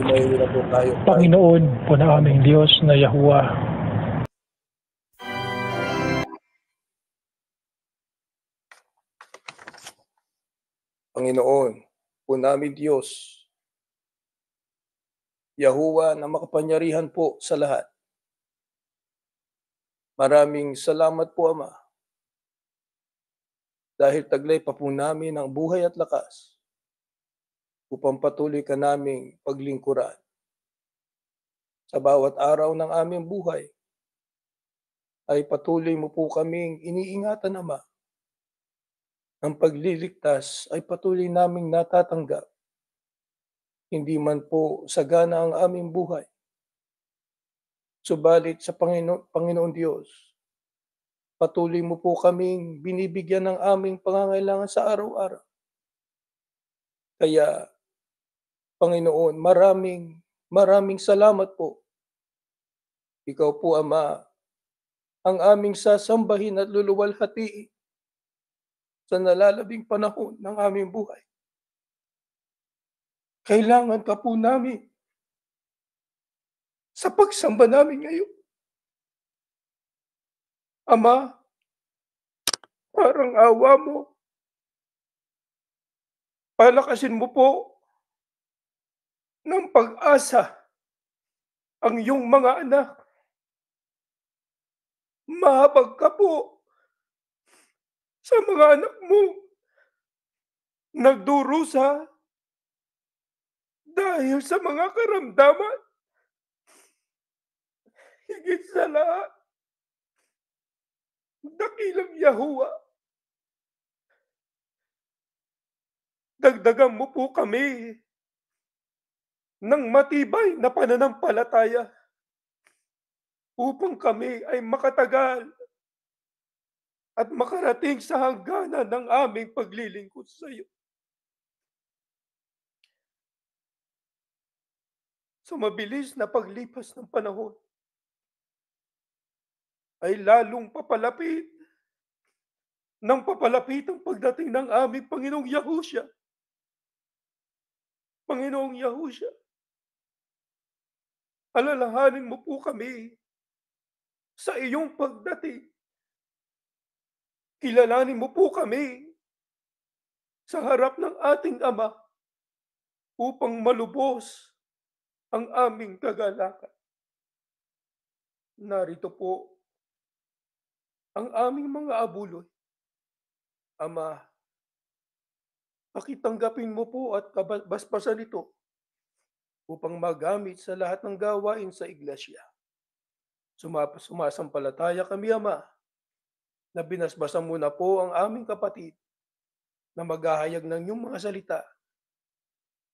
Tumayo na po tayo. Panginoon po na aming Diyos na Yahuwah, Panginoon po namin Diyos, Yahuwah na makapangyarihan po sa lahat. Maraming salamat po, Ama, dahil taglay pa po namin ang buhay at lakas upang patuloy ka naming paglingkuran sa bawat araw ng aming buhay. Ay patuloy mo po kaming iniingatan, Ama. Ang pagliligtas ay patuloy naming natatanggap. Hindi man po sagana ang aming buhay. Subalit sa Panginoon Diyos, patuloy mo po kaming binibigyan ng aming pangangailangan sa araw-araw. Kaya Panginoon, maraming salamat po. Ikaw po, Ama, ang aming sasambahin at luluwalhatiin sa nalalabing panahon ng aming buhay. Kailangan ka po namin sa pagsamba namin ngayon. Ama, parang awa mo, palakasin mo po ng pag-asa ang iyong mga anak. Mahabag ka po sa mga anak mo nagdurusa dahil sa mga karamdaman. Higit sa lahat, dakilang Yahuwa, dagdagan mo po kami ng matibay na pananampalataya upang kami ay makatagal at makarating sa hangganan ng aming paglilingkod sa iyo. Sa mabilis na paglipas ng panahon, ay lalong papalapit ang pagdating ng aming Panginoong Yahushua. Panginoong Yahushua, alalahanin mo po kami sa iyong pagdating. Kilalanin mo po kami sa harap ng ating Ama upang malubos ang aming kagalakan. Narito po ang aming mga abuloy. Ama, pakitanggapin mo po at basbasan ito upang magamit sa lahat ng gawain sa iglesia. Sumasampalataya kami, Ama, na binasbasan mo na po ang aming kapatid na maghahayag ng iyong mga salita,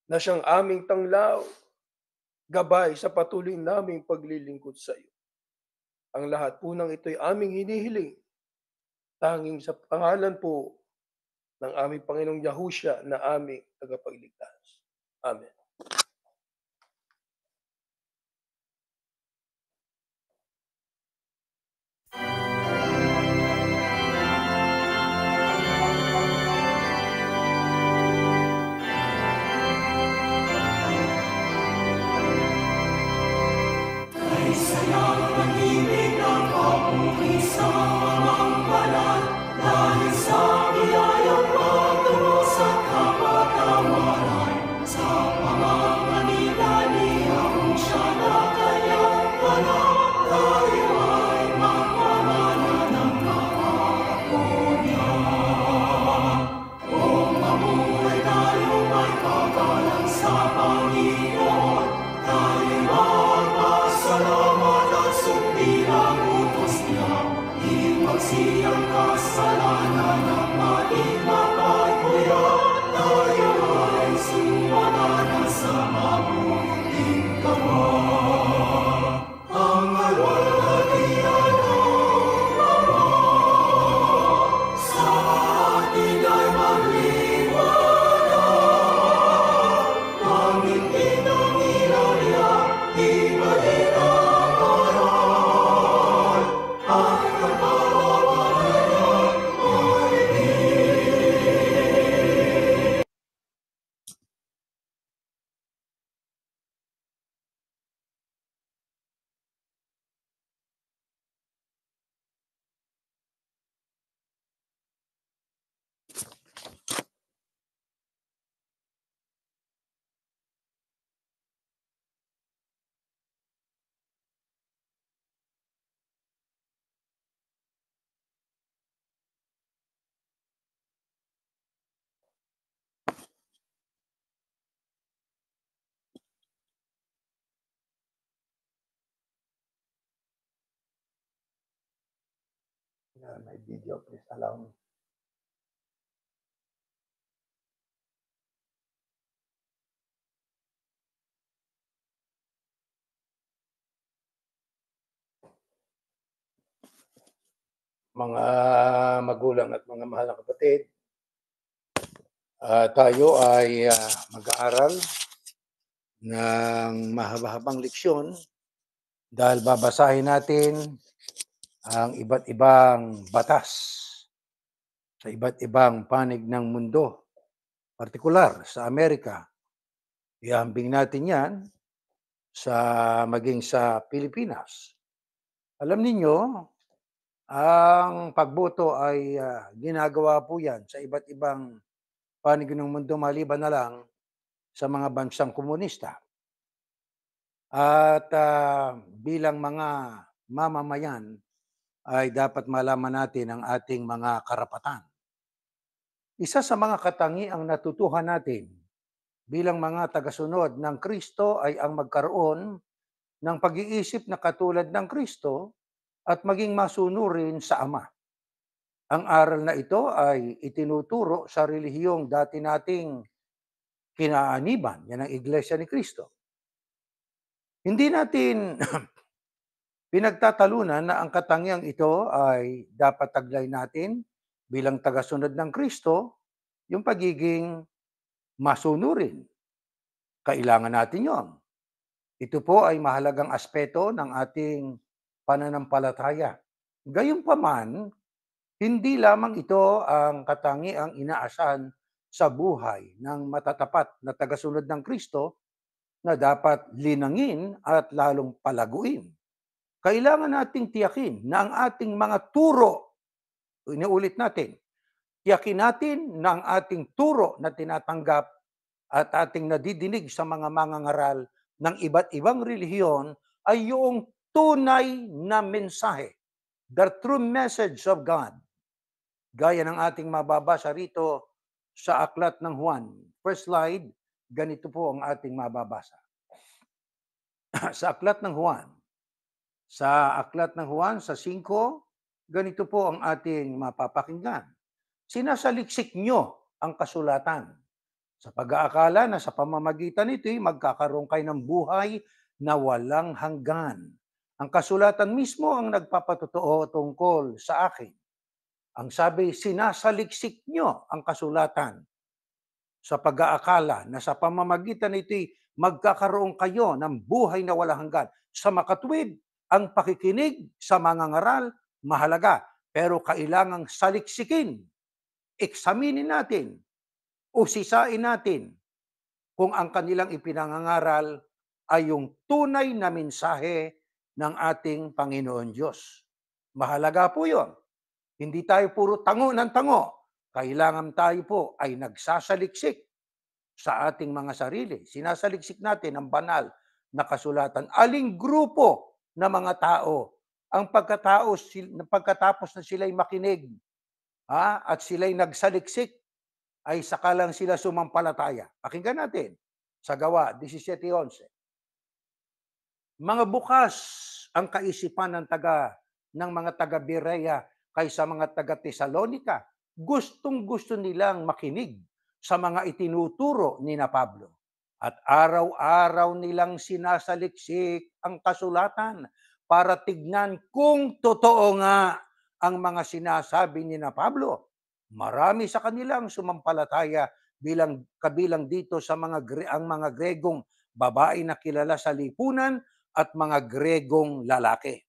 na siyang aming tanglaw, gabay sa patuloy naming paglilingkod sa iyo. Ang lahat po ng ito'y aming hinihiling, tanging sa pangalan po ng aming Panginoong Yahushua na aming tagapagligtas. Amen. May video, please allow me. Mga magulang at mga mahal na kapatid, tayo ay mag-aaral ng mahaba-habang leksyon dahil babasahin natin ang iba't ibang batas sa iba't ibang panig ng mundo, partikular sa Amerika. Ihambing natin yan maging sa Pilipinas. Alam ninyo, ang pagboto ay ginagawa po yan sa iba't ibang panig ng mundo maliban na lang sa mga bansang komunista. At bilang mga mamamayan ay dapat malaman natin ang ating mga karapatan. Isa sa mga katangiang natutuhan natin bilang mga tagasunod ng Kristo ay ang magkaroon ng pag-iisip na katulad ng Kristo at maging masunurin sa Ama. Ang aral na ito ay itinuturo sa relihiyong dati nating kinaaniban, yan ang Iglesia ni Kristo. Hindi natin pinagtatalunan na ang katangiang ito ay dapat taglay natin bilang tagasunod ng Kristo, yung pagiging masunurin. Kailangan natin yon. Ito po ay mahalagang aspeto ng ating pananampalataya. Gayunpaman, hindi lamang ito ang katangiang inaasahan sa buhay ng matatapat na tagasunod ng Kristo na dapat linangin at lalong palaguin. Kailangan nating tiyakin na ang ating mga turo, inuulit natin, tiyakin natin na ang ating turo na tinatanggap at ating nadidinig sa mga mangangaral ng iba't ibang relihiyon ay yung tunay na mensahe, the true message of God. Gaya ng ating mababasa rito sa Aklat ng Juan. First slide, ganito po ang ating mababasa. Sa Aklat ng Juan. Sa Aklat ng Juan, sa 5, ganito po ang ating mapapakinggan. Sinasaliksik nyo ang kasulatan sa pag-aakala na sa pamamagitan nito'y magkakaroon kayo ng buhay na walang hanggan. Ang kasulatan mismo ang nagpapatotoo tungkol sa akin. Ang sabi, sinasaliksik nyo ang kasulatan sa pag-aakala na sa pamamagitan nito'y magkakaroon kayo ng buhay na walang hanggan. Sa makatuwid, ang pakikinig sa mga ngaral, mahalaga. Pero kailangang saliksikin, eksaminin natin, usisain natin kung ang kanilang ipinangangaral ay yung tunay na mensahe ng ating Panginoon Diyos. Mahalaga po yun. Hindi tayo puro tango ng tango. Kailangan tayo po ay nagsasaliksik sa ating mga sarili. Sinasaliksik natin ang banal na kasulatan. Aling grupo na mga tao ang pagkatapos na sila'y makinig at sila'y nagsaliksik, ay saka lang sila sumampalataya. Pakinggan natin sa Gawa 17:11. Mga bukas ang kaisipan ng mga taga-Berea kaysa mga taga-Tesalonika. Gustong-gusto nilang makinig sa mga itinuturo ni na Pablo. At araw-araw nilang sinasaliksik ang kasulatan para tignan kung totoo nga ang mga sinasabi ni na Pablo. Marami sa kanilang sumampalataya kabilang dito sa ang mga Gregong babae na kilala sa lipunan at mga Gregong lalaki.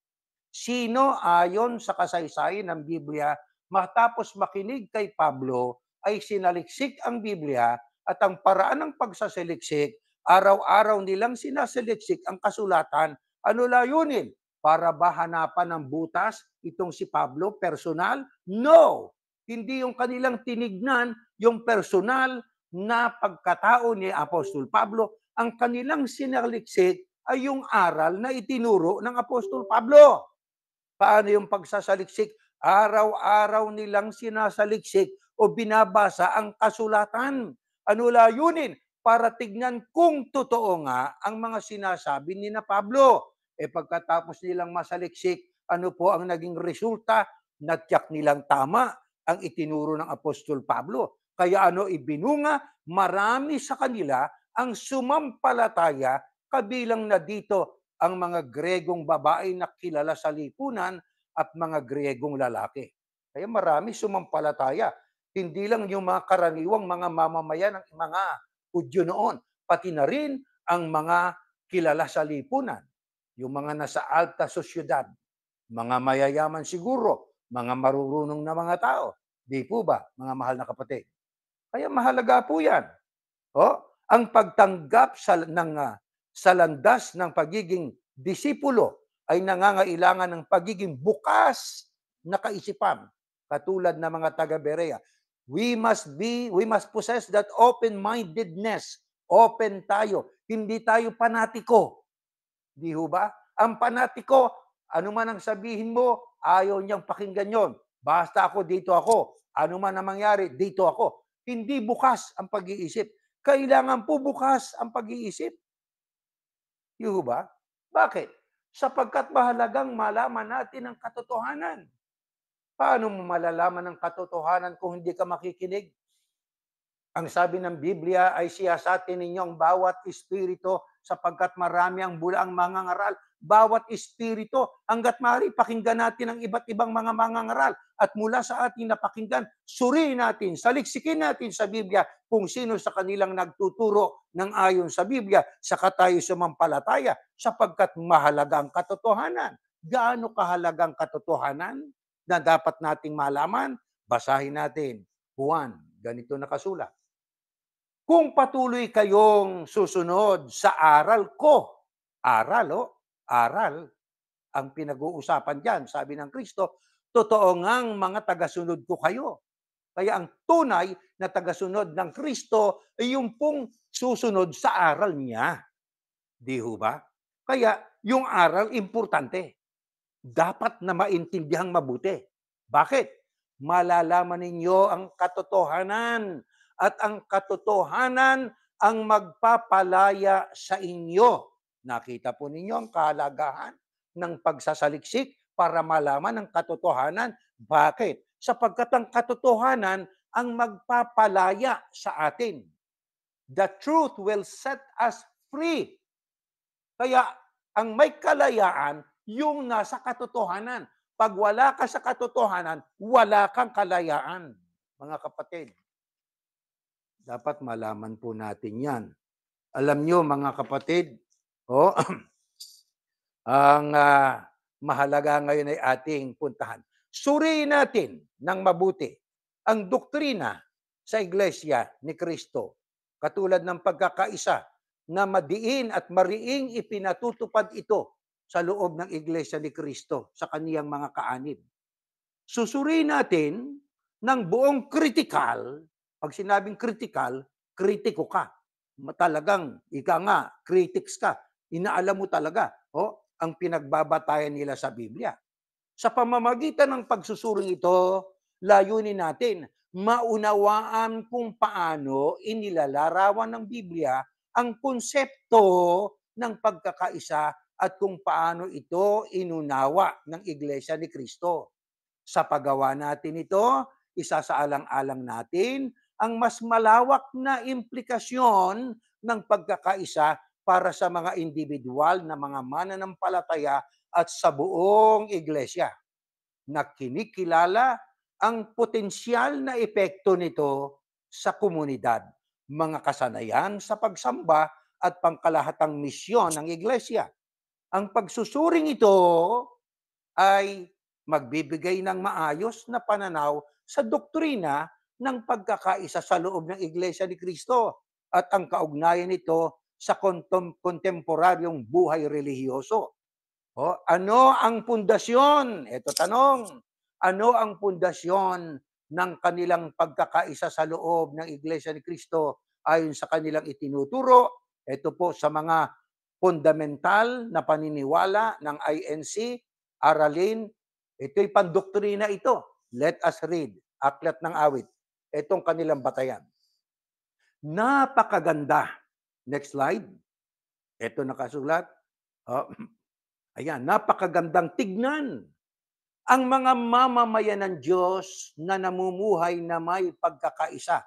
Sino ayon sa kasaysayan ng Biblia matapos makinig kay Pablo ay sinaliksik ang Biblia at ang paraan ng pagsasaliksik, araw-araw nilang sinasaliksik ang kasulatan. Ano layunin? Para ba hanapan ng butas itong si Pablo, personal? No! Hindi yung kanilang tinignan yung personal na pagkatao ni Apostol Pablo. Ang kanilang sinaliksik ay yung aral na itinuro ng Apostol Pablo. Paano yung pagsasaliksik? Araw-araw nilang sinasaliksik o binabasa ang kasulatan. Ano layunin? Para tignan kung totoo nga ang mga sinasabi ni na Pablo. Pagkatapos nilang masaliksik, ano po ang naging resulta? Natyak nilang tama ang itinuro ng Apostol Pablo. Kaya ibinunga? Marami sa kanila ang sumampalataya, kabilang na dito ang mga Gregong babae na kilala sa lipunan at mga Gregong lalaki. Kaya marami sumampalataya. Hindi lang yung mga karaniwang mga mamamayan ng mga Hudyo noon, pati na rin ang mga kilala sa lipunan, yung mga nasa alta sosyedad, mga mayayaman siguro, mga marurunong na mga tao. Di po ba, mga mahal na kapatid? Kaya mahalaga po yan. Ang pagtanggap sa landas ng pagiging disipulo ay nangangailangan ng pagiging bukas na kaisipan, katulad ng mga taga-Berea. We must possess that open-mindedness. Open tayo. Hindi tayo panatiko. Di ho ba? Ang panatiko, ano man ang sabihin mo, ayaw niyang pakinggan yon. Basta ako, dito ako. Ano man ang mangyari, dito ako. Hindi bukas ang pag-iisip. Kailangan po bukas ang pag-iisip. Di ho ba? Bakit? Sapagkat mahalagang malaman natin ang katotohanan. Paano mo malalaman ang katotohanan kung hindi ka makikinig? Ang sabi ng Biblia ay siyasatin ninyo ang bawat espiritu sapagkat marami ang bulaang mangangaral. Bawat espiritu, hanggat maaari, pakinggan natin ang iba't ibang mga mangangaral. At mula sa ating napakinggan, suriin natin, saliksikin natin sa Biblia kung sino sa kanilang nagtuturo ng ayon sa Biblia, saka tayo sumampalataya sapagkat mahalaga ang katotohanan. Gaano kahalagang katotohanan na dapat nating malaman? Basahin natin. Juan, ganito nakasulat. Kung patuloy kayong susunod sa aral ko, aral, ang pinag-uusapan dyan, sabi ng Kristo, totoo ngang mga tagasunod ko kayo. Kaya ang tunay na tagasunod ng Kristo ay yung pong susunod sa aral niya. Di ho ba? Kaya yung aral, importante. Dapat na maintindihan mabuti. Bakit? Malalaman ninyo ang katotohanan at ang katotohanan ang magpapalaya sa inyo. Nakita po ninyo ang kahalagahan ng pagsasaliksik para malaman ang katotohanan. Bakit? Sapagkat ang katotohanan ang magpapalaya sa atin. The truth will set us free. Kaya ang may kalayaan, yung nasa katotohanan. Pag wala ka sa katotohanan, wala kang kalayaan. Mga kapatid, dapat malaman po natin yan. Alam nyo, mga kapatid, ang mahalaga ngayon ay ating puntahan. Suriin natin ng mabuti ang doktrina sa Iglesia ni Kristo. Katulad ng pagkakaisa na madiin at mariing ipinatutupad ito sa loob ng Iglesia ni Kristo sa kaniyang mga kaanib. Susuriin natin ng buong kritikal. Pag sinabing kritikal, kritiko ka. Talagang, ika nga, critics ka. Inaalam mo talaga ang pinagbabatayan nila sa Biblia. Sa pamamagitan ng pagsusuring ito, layunin natin, maunawaan kung paano inilalarawan ng Biblia ang konsepto ng pagkakaisa at kung paano ito inunawa ng Iglesia ni Kristo. Sa paggawa natin ito, isasaalang-alang natin ang mas malawak na implikasyon ng pagkakaisa para sa mga individual na mga mananampalataya at sa buong Iglesia, na kinikilala ang potensyal na epekto nito sa komunidad, mga kasanayan sa pagsamba at pangkalahatang misyon ng Iglesia. Ang pagsusuring ito ay magbibigay ng maayos na pananaw sa doktrina ng pagkakaisa sa loob ng Iglesia ni Kristo at ang kaugnayan nito sa kontemporaryong buhay relihiyoso. Ano ang pundasyon? Ito tanong. Ano ang pundasyon ng kanilang pagkakaisa sa loob ng Iglesia ni Kristo ayon sa kanilang itinuturo? Ito po sa mga fundamental na paniniwala ng INC, aralin. Ito'y pandoktrina ito. Let us read. Aklat ng Awit. Itong kanilang batayan. Napakaganda. Next slide. Ito nakasulat. Ayan, napakagandang tignan. Ang mga mamamayan ng Diyos na namumuhay na may pagkakaisa.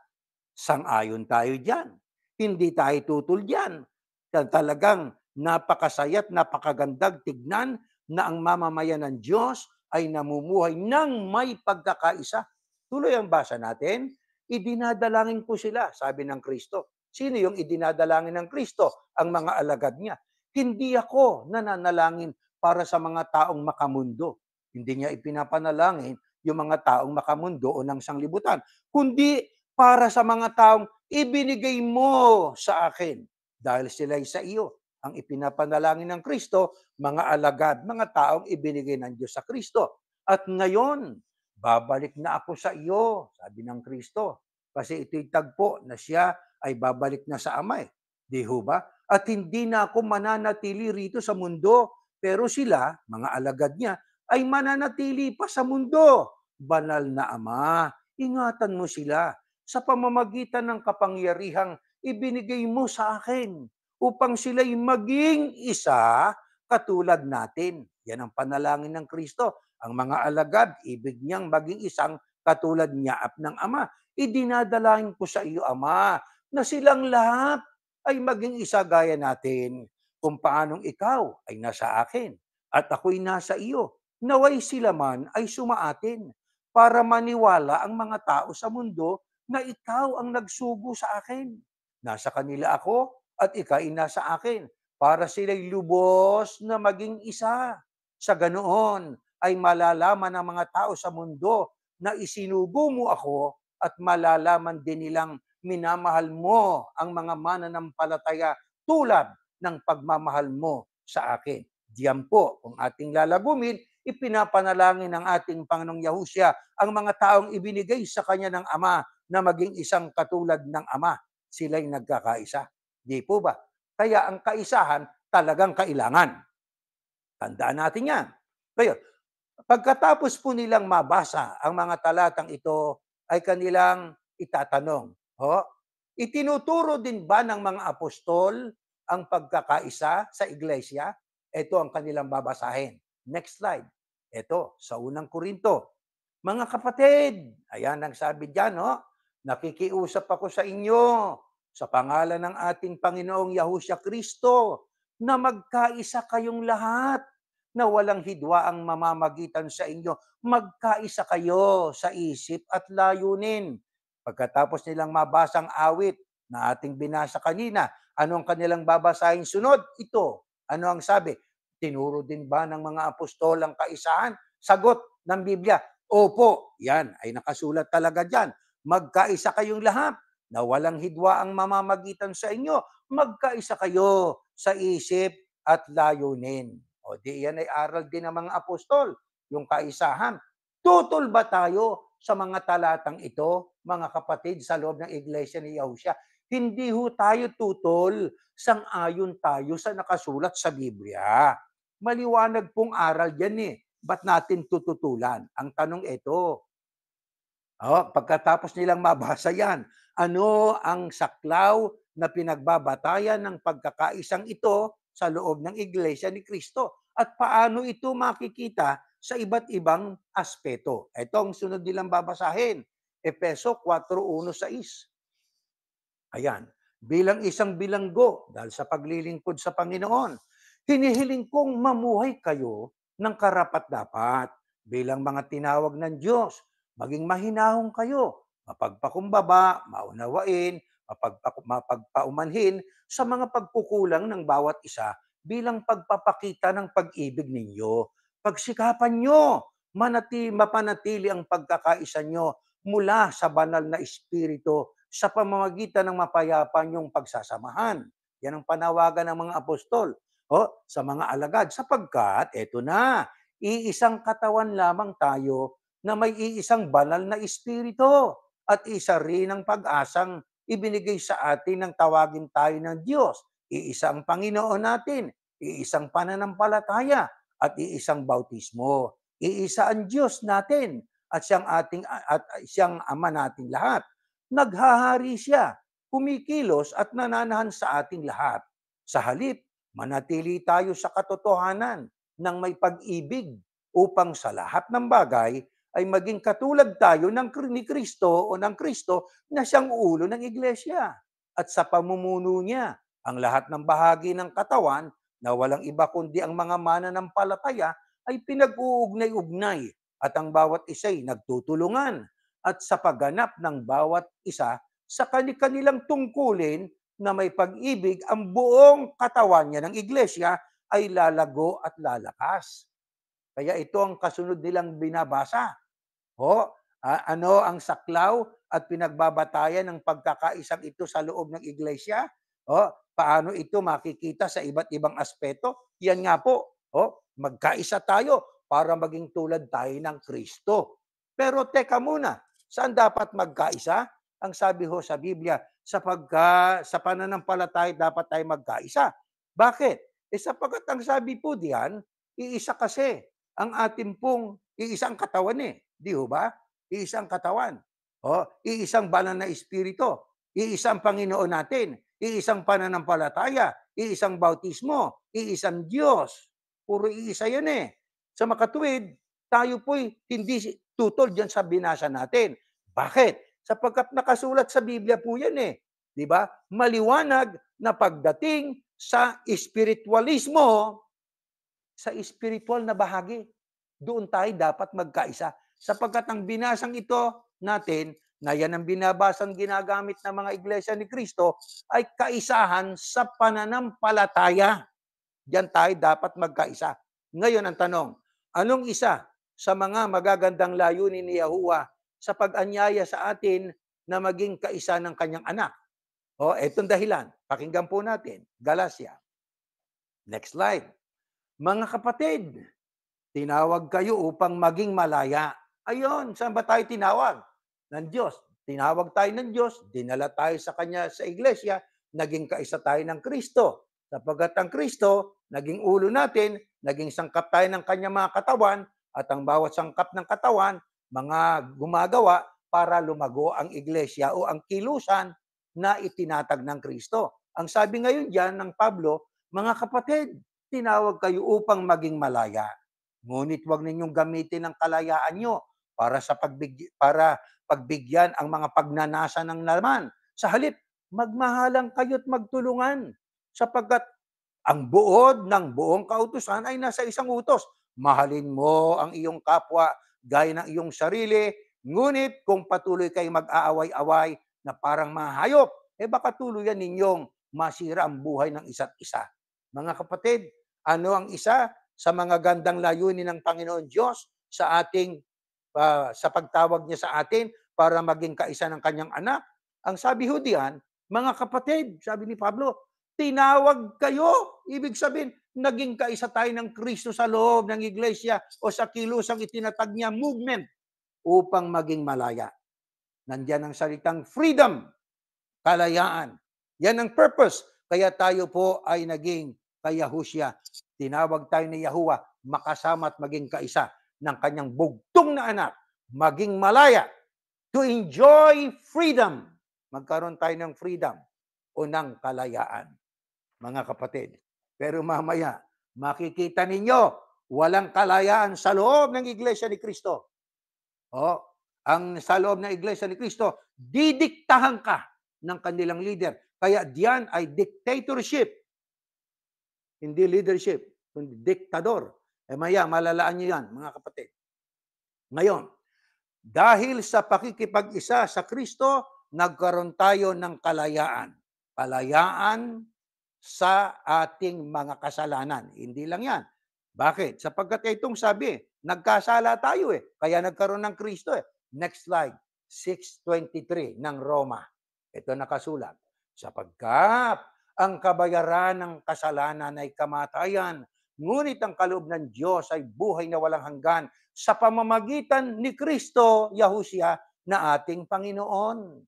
Sang-ayon tayo dyan. Hindi tayo tutol dyan. Talagang napakasayat, napakagandang tignan na ang mamamayan ng Diyos ay namumuhay ng may pagkakaisa. Tuloy ang basa natin. Idinadalangin ko sila, sabi ng Kristo, Sino yung idinadalangin ng Kristo? Ang mga alagad niya. Hindi ako nananalangin para sa mga taong makamundo. Hindi niya ipinapanalangin yung mga taong makamundo o ng sanglibutan, kundi para sa mga taong ibinigay mo sa akin dahil sila'y sa iyo. Ang ipinapanalangin ng Kristo, mga alagad, mga taong ibinigay ng Diyos sa Kristo. At ngayon, babalik na ako sa iyo, sabi ng Kristo. Kasi ito'y tagpo na siya ay babalik na sa Ama. Di ho ba? At hindi na ako mananatili rito sa mundo. Pero sila, mga alagad niya, ay mananatili pa sa mundo. Banal na Ama, ingatan mo sila sa pamamagitan ng kapangyarihang ibinigay mo sa akin upang sila'y maging isa katulad natin. Yan ang panalangin ng Kristo. Ang mga alagad, ibig niyang maging isang katulad niya at ng Ama. Idinadalangin ko sa iyo, Ama, na silang lahat ay maging isa gaya natin kung paanong ikaw ay nasa akin at ako'y nasa iyo. Naway sila man ay sumaatin para maniwala ang mga tao sa mundo na ikaw ang nagsugo sa akin. Nasa kanila ako at ikaw ay nasa akin para sila'y lubos na maging isa. Sa ganoon ay malalaman ng mga tao sa mundo na isinugo mo ako at malalaman din nilang minamahal mo ang mga mananampalataya tulad ng pagmamahal mo sa akin. Diyan po, kung ating lalagumin, ipinapanalangin ng ating Panginoong Yahusya ang mga taong ibinigay sa kanya ng Ama na maging isang katulad ng Ama. Sila'y nagkakaisa. Di po ba? Kaya ang kaisahan talagang kailangan. Tandaan natin yan. Ngayon, pagkatapos po nilang mabasa ang mga talatang ito, ay kanilang itatanong, itinuturo din ba ng mga apostol ang pagkakaisa sa iglesia? Ito ang kanilang babasahin. Next slide. Ito, sa unang Korinto. Mga kapatid, ayan ang sabi dyan, nakikiusap ako sa inyo sa pangalan ng ating Panginoong Yahusya Kristo na magkaisa kayong lahat na walang hidwa ang mamamagitan sa inyo. Magkaisa kayo sa isip at layunin. Pagkatapos nilang mabasang awit na ating binasa kanina, ano ang kanilang babasahin sunod? Ito. Ano ang sabi? Tinuro din ba ng mga apostol ang kaisahan? Sagot ng Biblia, opo. Yan ay nakasulat talaga dyan. Magkaisa kayong lahat na walang hidwa ang mamamagitan sa inyo. Magkaisa kayo sa isip at layunin. O di yan ay aral din ng mga apostol, yung kaisahan. Tutol ba tayo sa mga talatang ito, mga kapatid, sa loob ng iglesia ni Yahusya? Hindi ho tayo tutol, sang-ayon tayo sa nakasulat sa Biblia. Maliwanag pong aral yan Ba't natin tututulan? Ang tanong ito, pagkatapos nilang mabasa yan, ano ang saklaw na pinagbabatayan ng pagkakaisang ito sa loob ng Iglesia ni Kristo? At paano ito makikita sa iba't ibang aspeto? Ito ang sunod nilang babasahin. Efeso 4:1-6. Ayan. Bilang isang bilanggo, dahil sa paglilingkod sa Panginoon, hinihiling kong mamuhay kayo ng karapat-dapat bilang mga tinawag ng Diyos. Maging mahinahong kayo, mapagpakumbaba, maunawain, mapagpaumanhin sa mga pagkukulang ng bawat isa bilang pagpapakita ng pag-ibig ninyo. Pagsikapan nyo, mapanatili ang pagkakaisa nyo mula sa banal na espiritu sa pamamagitan ng mapayapa niyong pagsasamahan. Yan ang panawagan ng mga apostol sa mga alagad. Sapagkat, eto na, iisang katawan lamang tayo na may iisang banal na espiritu at isa rin ang pag-asang ibinigay sa atin ng tawagin tayo ng Diyos. Iisa ang Panginoon natin, iisang pananampalataya at iisang bautismo. Iisa ang Diyos natin at siyang Ama nating lahat. Naghahari siya, kumikilos at nananahan sa ating lahat. Sa halip, manatili tayo sa katotohanan ng may pag-ibig upang sa lahat ng bagay ay maging katulad tayo ni Kristo o ng Kristo na siyang ulo ng iglesia. At sa pamumuno niya, ang lahat ng bahagi ng katawan na walang iba kundi ang mga mananampalataya ay pinag-uugnay-ugnay at ang bawat isa'y nagtutulungan at sa pagganap ng bawat isa sa kanilang tungkulin na may pag-ibig, ang buong katawan niya ng iglesia ay lalago at lalakas. Kaya ito ang kasunod nilang binabasa. Ano ang saklaw at pinagbabatayan ng pagkakaisang ito sa loob ng iglesia? Paano ito makikita sa iba't ibang aspeto? Yan nga po. Magkaisa tayo para maging tulad tayo ng Kristo. Pero teka muna, saan dapat magkaisa? Ang sabi sa Biblia, sa pananampalataya dapat tayo magkaisa. Bakit? Sapagkat ang sabi po diyan, iisa kasi ang ating pong iisang katawan Di ba? Iisang katawan. Iisang banal na espiritu. Iisang Panginoon natin. Iisang pananampalataya. Iisang bautismo. Iisang Diyos. Puro iisa yan Sa makatuwid, tayo po'y hindi tutol dyan sa binasa natin. Bakit? Sapagkat nakasulat sa Biblia po yan Di ba? Maliwanag na pagdating sa espiritualismo, sa spiritual na bahagi, doon tayo dapat magkaisa. Sapagkat ang binasang ito natin, na yan ang binabasang ginagamit ng mga iglesia ni Kristo, ay kaisahan sa pananampalataya. Diyan tayo dapat magkaisa. Ngayon ang tanong, anong isa sa mga magagandang layunin ni Yahuwah sa pag-anyaya sa atin na maging kaisa ng kanyang anak? Etong dahilan. Pakinggan po natin. Galatia. Next slide. Mga kapatid, tinawag kayo upang maging malaya. Ayun, saan ba tayo tinawag? Ng Diyos. Tinawag tayo ng Diyos, dinala tayo sa Kanya sa iglesia, naging kaisa tayo ng Kristo. Sapagkat ang Kristo, naging ulo natin, naging sangkap tayo ng Kanyang mga katawan, at ang bawat sangkap ng katawan, mga gumagawa para lumago ang iglesia o ang kilusan na itinatag ng Kristo. Ang sabi ngayon diyan ng Pablo, mga kapatid, tinawag kayo upang maging malaya. Ngunit huwag ninyong gamitin ang kalayaan nyo para pagbigyan ang mga pagnanasa ng laman. Sa halip, magmahalang kayo't magtulungan. Sapagkat ang buod ng buong kautusan ay nasa isang utos. Mahalin mo ang iyong kapwa gaya ng iyong sarili. Ngunit kung patuloy kayo mag-aaway-away na parang mahayop, baka tuluyan ninyong masira ang buhay ng isa't isa. Mga kapatid, ano ang isa sa mga gandang layunin ng Panginoon Diyos sa ating sa pagtawag niya sa atin para maging kaisa ng kanyang anak? Ang sabi ho diyan, mga kapatid, sabi ni Pablo, tinawag kayo. Ibig sabihin, naging kaisa tayo ng Kristo sa loob ng iglesia o sa kilusang itinatag niya movement upang maging malaya. Nandiyan ang salitang freedom, kalayaan. Yan ang purpose. Kaya tayo po ay naging kay Yahushua. Tinawag tayo ni Yahuwah makasama at maging kaisa ng kanyang bugtong na anak, maging malaya, to enjoy freedom. Magkaroon tayo ng freedom o ng kalayaan, mga kapatid. Pero mamaya, makikita ninyo, walang kalayaan sa loob ng Iglesia ni Kristo. Ang sa loob ng Iglesia ni Kristo, didiktahan ka ng kanilang leader. Kaya diyan ay dictatorship. Hindi leadership, kundi diktador. Maya, malalaan nyo yan, mga kapatid. Ngayon, dahil sa pakikipag-isa sa Kristo, nagkaroon tayo ng kalayaan. Kalayaan sa ating mga kasalanan. Hindi lang yan. Bakit? Sapagkat itong sabi, nagkasala tayo kaya nagkaroon ng Kristo Next slide, 6:23 ng Roma. Ito nakasulat. Sapagkat ang kabayaran ng kasalanan ay kamatayan, ngunit ang kaloob ng Diyos ay buhay na walang hanggan sa pamamagitan ni Kristo, Yahushua, na ating Panginoon.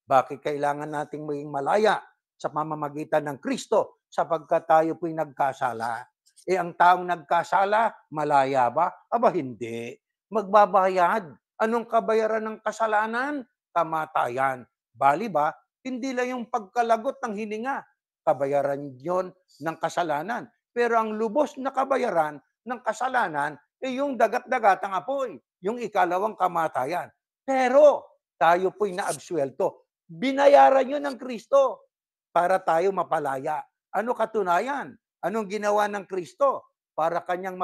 Bakit kailangan nating maging malaya sa pamamagitan ng Kristo? Sapagkat tayo po'y nagkasala. Ang taong nagkasala, malaya ba? Aba, hindi. Magbabayad. Anong kabayaran ng kasalanan? Kamatayan. Bali ba? Hindi lang yung pagkalagot ng hininga. Kabayaran yon ng kasalanan. Pero ang lubos na kabayaran ng kasalanan yung dagat-dagatang apoy, yung ikalawang kamatayan. Pero tayo po'y naabsuelto. Binayaran yun ng Kristo para tayo mapalaya. Ano katunayan? Anong ginawa ng Kristo para kanyang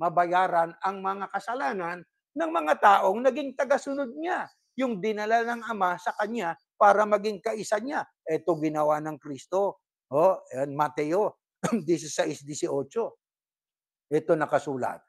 mabayaran ang mga kasalanan ng mga taong naging tagasunod niya? Yung dinala ng Ama sa kanya para maging kaisa niya. ito ginawa ng Kristo. Yan, Mateo 16:18. Ito nakasulat.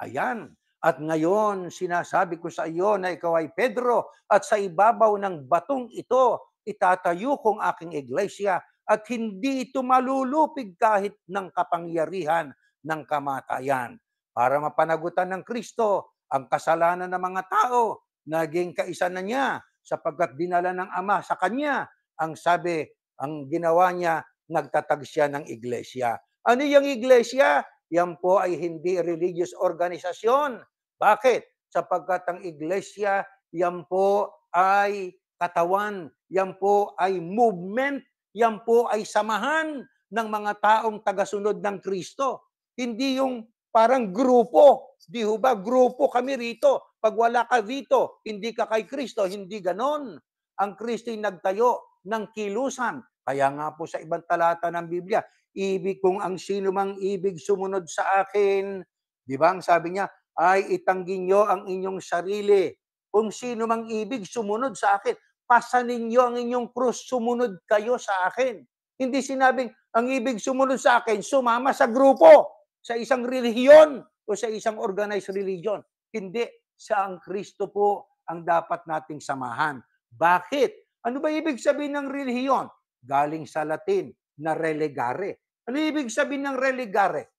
Ayan. At ngayon, sinasabi ko sa iyo na ikaw ay Pedro at sa ibabaw ng batong ito, itatayo kong aking iglesia at hindi ito malulupig kahit ng kapangyarihan ng kamatayan. Para mapanagutan ng Kristo ang kasalanan ng mga tao, naging kaisa na niya sapagkat dinala ng Ama sa Kanya. Ang sabi, ang ginawa niya, nagtatag siya ng iglesia. Ano yung iglesia? Yan po ay hindi religious organisasyon. Bakit? Sapagkat ang iglesia, yan po ay katawan, yan po ay movement, yan po ay samahan ng mga taong tagasunod ng Kristo. Hindi yung parang grupo. Di ho ba? Grupo kami rito. Pag wala ka rito, hindi ka kay Kristo. Hindi ganon. Ang Kristo ay nagtayo ng kilusan. Kaya nga po sa ibang talata ng Biblia, ibig kung ang sino mang ibig sumunod sa akin, di ba? Ang sabi niya, ay itanggi nyo ang inyong sarili. Kung sino mang ibig sumunod sa akin, pasanin nyo ang inyong krus, sumunod kayo sa akin. Hindi sinabing, ang ibig sumunod sa akin, sumama sa grupo, sa isang relihiyon, o sa isang organized religion. Hindi, sa ang Kristo po ang dapat nating samahan. Bakit? Ano ba ibig sabihin ng relihiyon? Galing sa Latin na relegare. Ano ibig sabihin ng relegare?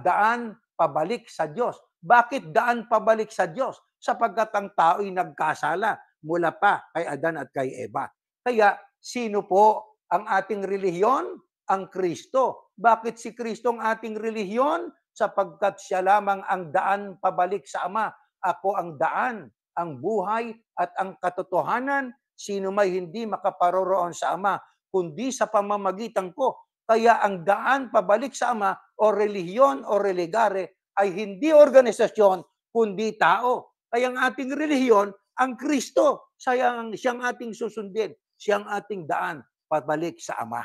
Daan pabalik sa Diyos. Bakit daan pabalik sa Diyos? Sapagkat ang tao'y nagkasala mula pa kay Adan at kay Eva. Kaya, sino po ang ating relihiyon? Ang Kristo. Bakit si Kristo ang ating relihiyon? Sapagkat siya lamang ang daan pabalik sa Ama. Ako ang daan, ang buhay at ang katotohanan. Sino may hindi makaparoroon sa Ama, kundi sa pamamagitan ko. Kaya ang daan pabalik sa Ama o relihiyon o religare ay hindi organisasyon, kundi tao. Kaya ang ating relihiyon, ang Kristo, siyang ating susundin, siyang ating daan pabalik sa Ama.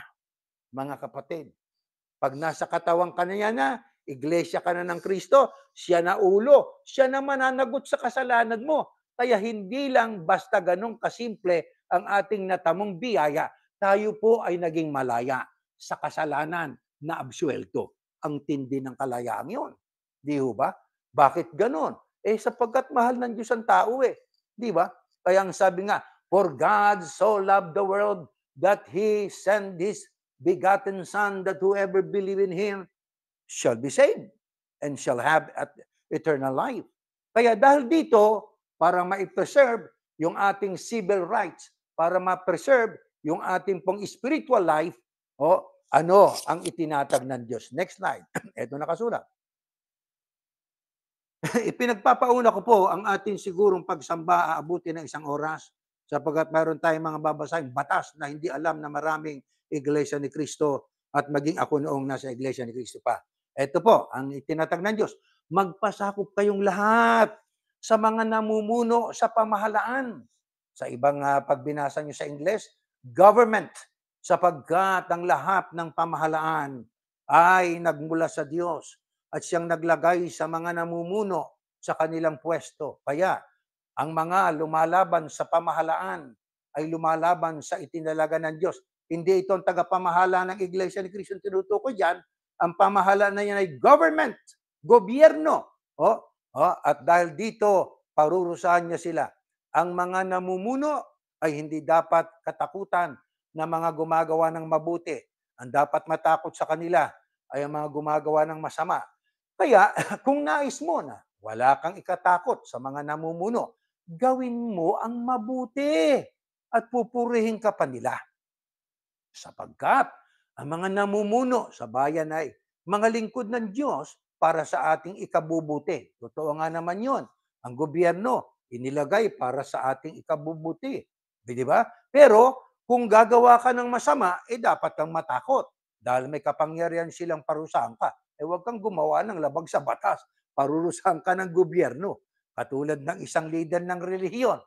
Mga kapatid, pag nasa katawan ka na iglesia ka na ng Kristo, siya na ulo, siya na mananagot sa kasalanan mo. Kaya hindi lang basta ganun kasimple ang ating natamong biyaya, tayo po ay naging malaya sa kasalanan na absuelto. Ang tindi ng kalayaan yun. Di ba? Bakit ganun? Sapagkat mahal ng Diyos ang tao Di ba? Kaya ang sabi nga, for God so loved the world that He sent His begotten Son, that whoever believe in Him shall be saved and shall have eternal life. Kaya dahil dito, para ma-preserve yung ating civil rights, para ma-preserve yung ating pong spiritual life, ano ang itinatag ng Diyos? Next slide. Ito nakasulat. Ipinagpapauna ko po ang ating sigurong pagsamba aabuti ng 1 oras sapagkat mayroon tayong mga babasahing batas na hindi alam na maraming iglesia ni Kristo at maging ako noong nasa iglesia ni Kristo pa. Ito po, ang itinatag ng Diyos. Magpasakop kayong lahat sa mga namumuno sa pamahalaan. Sa ibang pagbinasa nyo sa Ingles, government, sapagkat ang lahat ng pamahalaan ay nagmula sa Diyos at siyang naglagay sa mga namumuno sa kanilang pwesto. Kaya, ang mga lumalaban sa pamahalaan ay lumalaban sa itinalaga ng Diyos. Hindi ito ang tagapamahala ng Iglesia ni Cristo tinutukoy diyan. Ang pamahalaan na yan ay government, gobyerno. At dahil dito, parurusahan niya sila. Ang mga namumuno ay hindi dapat katakutan na mga gumagawa ng mabuti. Ang dapat matakot sa kanila ay ang mga gumagawa ng masama. Kaya, kung nais mo na wala kang ikatakot sa mga namumuno, gawin mo ang mabuti at pupurihin ka pa nila. Sapagkat ang mga namumuno sa bayan ay mga lingkod ng Diyos para sa ating ikabubuti. Totoo nga naman yon. Ang gobyerno, inilagay para sa ating ikabubuti. Di ba? Pero kung gagawa ka ng masama, dapat kang matakot. Dahil may kapangyarihan silang parusahan ka. Huwag kang gumawa ng labag sa batas. Parurusahan ka ng gobyerno. Katulad ng isang leader ng relihiyon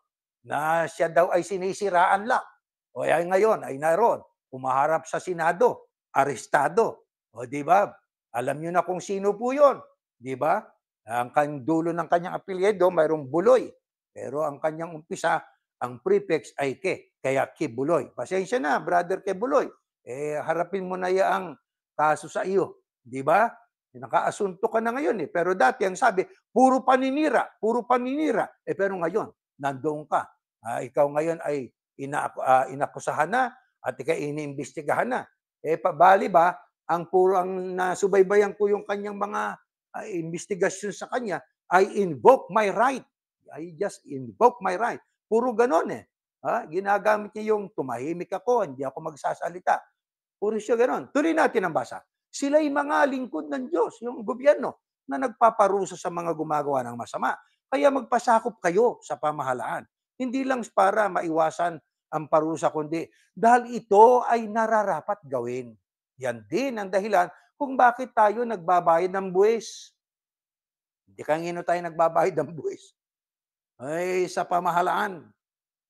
na siya daw ay sinisiraan lang. O ay ngayon ay naroon, umaharap sa Senado, arestado. O di ba? Alam niyo na kung sino po 'yon, di ba? Ang dulo ng kanyang apelyido mayroong Buloy. Pero ang kanyang umpisa, ang prefix ay Ke. Kaya Kibuloy, pasensya na, Brother Kibuloy, harapin mo na yaang kaso sa iyo. Di ba? Nakaasunto ka na ngayon eh. Pero dati ang sabi, puro paninira, puro paninira. Pero ngayon, nandoon ka. Ikaw ngayon ay inakusahan na at ikay iniimbestigahan na. Pabali ba, ang nasubaybayan ko yung kanyang mga investigasyon sa kanya, I invoke my right. I just invoke my right. Puro ganon eh. Ginagamit niya yung tumahimik ako, hindi ako magsasalita. Puro siya ganon. Tuloy natin ang basa. Sila'y mga lingkod ng Diyos, yung gobyerno, na nagpaparusa sa mga gumagawa ng masama. Kaya magpasakop kayo sa pamahalaan. Hindi lang para maiwasan ang parusa, kundi dahil ito ay nararapat gawin. Yan din ang dahilan kung bakit tayo nagbabayad ng buwis. Hindi kanino tayo nagbabayad ng buwis? Ay sa pamahalaan.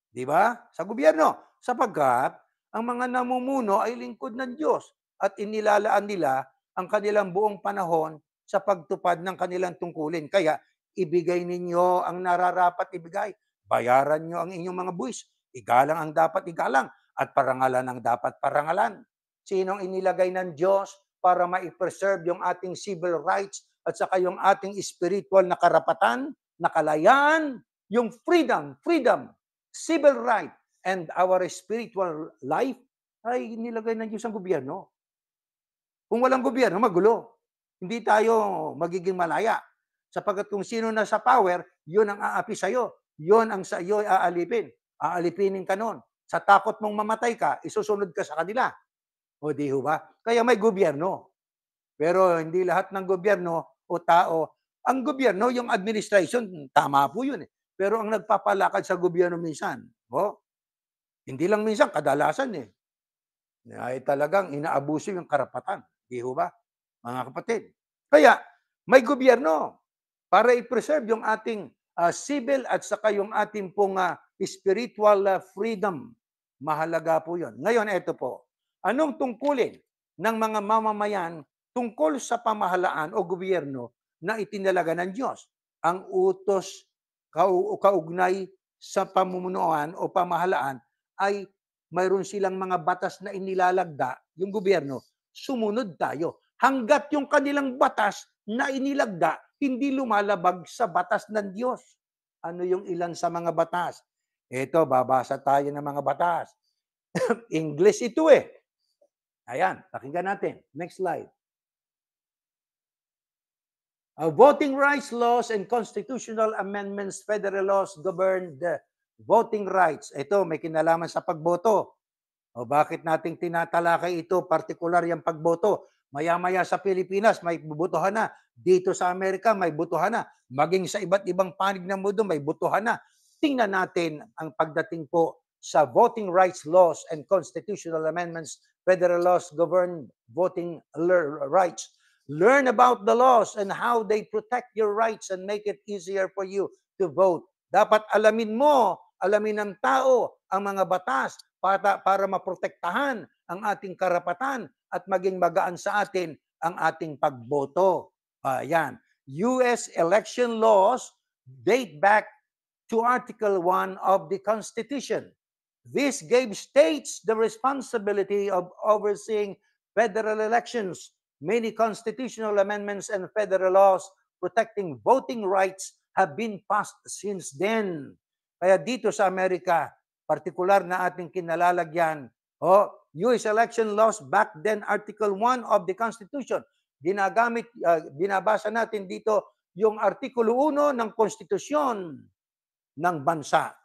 Di ba? Sa gobyerno. Sapagkat ang mga namumuno ay lingkod ng Diyos at inilalaan nila ang kanilang buong panahon sa pagtupad ng kanilang tungkulin. Kaya ibigay ninyo ang nararapat ibigay. Bayaran nyo ang inyong mga buwis. Igalang ang dapat igalang at parangalan ang dapat parangalan. Sinong inilagay ng Diyos para ma-preserve yung ating civil rights at saka yung ating spiritual na karapatan, na kalayaan, yung freedom, civil right, and our spiritual life ay nilagay ng Diyos ang gobyerno. Kung walang gobyerno, magulo. Hindi tayo magiging malaya. Sapagkat kung sino na sa power, yun ang aapi sa'yo. Yun ang sa iyo aalipin. Aalipinin ka nun. Sa takot mong mamatay ka, isusunod ka sa kanila. O di ho ba? Kaya may gobyerno. Pero hindi lahat ng gobyerno o tao, ang gobyerno, yung administration, tama po yun eh. Pero ang nagpapalakad sa gobyerno minsan, hindi lang minsan, kadalasan eh, ay talagang inaabuso yung karapatan. Di ho ba, mga kapatid? Kaya, may gobyerno para i-preserve yung ating civil at saka yung ating pong spiritual freedom. Mahalaga po yun. Ngayon, ito po. Anong tungkulin ng mga mamamayan tungkol sa pamahalaan o gobyerno na itinalaga ng Diyos? Ang utos kaugnay sa pamumunuan o pamahalaan ay mayroon silang mga batas na inilalagda, yung gobyerno, sumunod tayo. Hanggat yung kanilang batas na inilagda, hindi lumalabag sa batas ng Diyos. Ano yung ilan sa mga batas? Ito, babasa tayo ng mga batas. English ito eh. Ayan, pakinggan natin. Next slide. Voting rights laws and constitutional amendments, federal laws govern the voting rights. Ito, may kinalaman sa pagboto. O bakit nating tinatalakay ito, partikular yung pagboto? Maya-maya sa Pilipinas, may bubutuhan na. Dito sa Amerika, may butuhan na. Maging sa iba't ibang panig ng mundo, may butuhan na. Tingnan natin ang pagdating po sa voting rights laws and constitutional amendments, federal laws govern voting rights. Learn about the laws and how they protect your rights and make it easier for you to vote. Dapat alamin mo, alamin ng tao ang mga batas para maprotektahan ang ating karapatan at maging magaan sa atin ang ating pagboto. Ayan. US election laws date back to Article 1 of the Constitution. This gave states the responsibility of overseeing federal elections. Many constitutional amendments and federal laws protecting voting rights have been passed since then. Kaya dito sa Amerika, partikular na ating kinalalagyan, US election laws back then, Article 1 of the Constitution. Binabasa natin dito yung Artikulo 1 ng Konstitusyon ng bansa.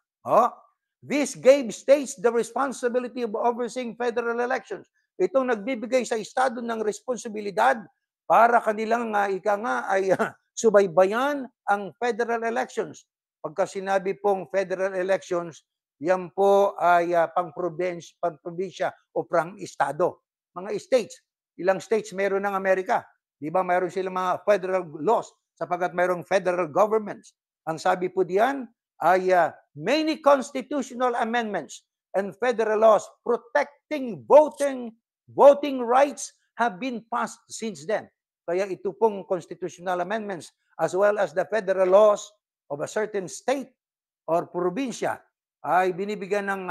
This gave states the responsibility of overseeing federal elections. Itong nagbibigay sa estado ng responsibilidad para kanilang subaybayan ang federal elections. Pagka sinabi pong federal elections, yan po ay pang-probinsya o pang-estado. Mga states. Ilang states meron ng Amerika? Di ba mayroon silang mga federal laws sapagkat mayroong federal governments. Ang sabi po diyan ay many constitutional amendments and federal laws protecting voting rights have been passed since then. Kaya ito pong constitutional amendments as well as the federal laws of a certain state or probinsya ay binibigyan ng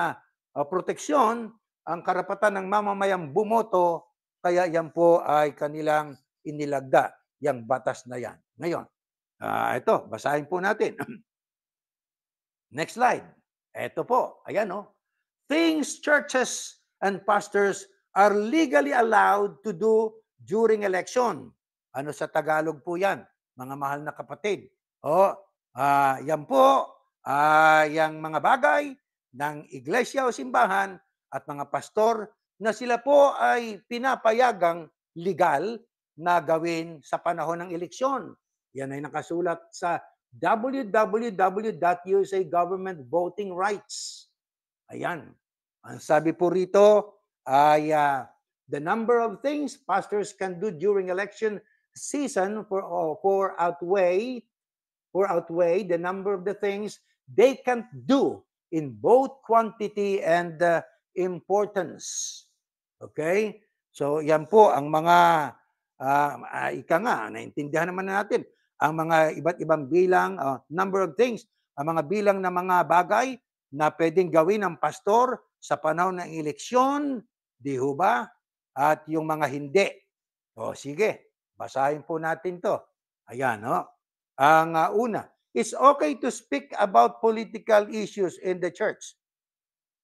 proteksyon ang karapatan ng mamamayang bumoto, kaya yan po ay kanilang inilagda, yang batas na yan. Ngayon, ito, basahin po natin. Next slide. Ito po, ayan o. Things churches and pastors are legally allowed to do during election. Ano sa Tagalog po yan, mga mahal na kapatid? Yan po, yung mga bagay ng iglesia o simbahan at mga pastor na sila po ay pinapayagang legal na gawin sa panahon ng eleksyon. Yan ay nakasulat sa www.USA Government Voting Rights. Ayan. Ang sabi po rito ay the number of things pastors can do during election season for outweigh the number of the things they can't do in both quantity and importance. Okay? So yan po ang mga naintindihan naman natin ang mga iba't ibang bilang, number of things, ang mga bilang na mga bagay na pwedeng gawin ng pastor sa panahon ng eleksyon, di ho ba? At yung mga hindi. Sige, basahin po natin to. Ayan, no? Ang una, it's okay to speak about political issues in the church.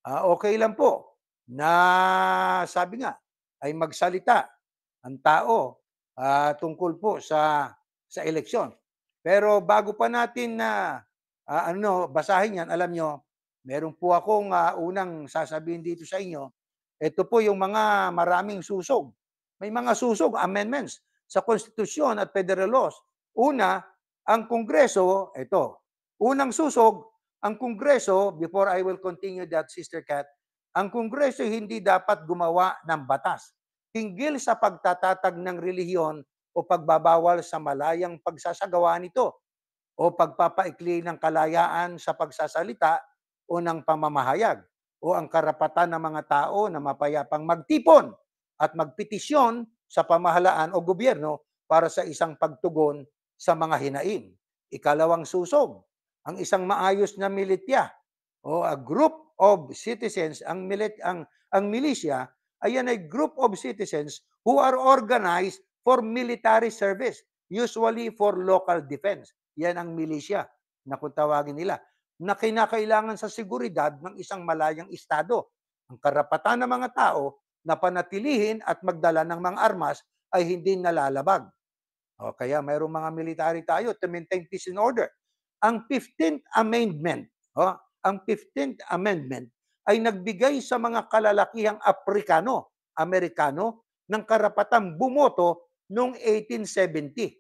Okay lang po na sabi nga ay magsalita ang tao tungkol po sa eleksyon. Pero bago pa natin na basahin yan, alam nyo, meron po akong unang sasabihin dito sa inyo. Ito po yung mga maraming susog. May mga susog, amendments sa konstitusyon at federal laws. Una, ang Kongreso, unang susog, ang Kongreso, before I will continue that, Sister Kat, ang Kongreso hindi dapat gumawa ng batas hinggil sa pagtatatag ng relihiyon o pagbabawal sa malayang pagsasagawa nito o pagpapaikli ng kalayaan sa pagsasalita o ng pamamahayag o ang karapatan ng mga tao na mapayapang magtipon at magpetisyon sa pamahalaan o gobyerno para sa isang pagtugon sa mga hinaing. Ikalawang susog, ang isang maayos na militya o a group of citizens, ang milisya ayan ay group of citizens who are organized for military service, usually for local defense. Yan ang milisya na kung tawagin nila, na kinakailangan sa seguridad ng isang malayang estado. Ang karapatan ng mga tao na panatilihin at magdala ng mga armas ay hindi nalalabag. Kaya mayroong mga military tayo to maintain peace and order. Ang 15th Amendment, ang 15th Amendment ay nagbigay sa mga kalalakihang Amerikano ng karapatang bumoto noong 1870.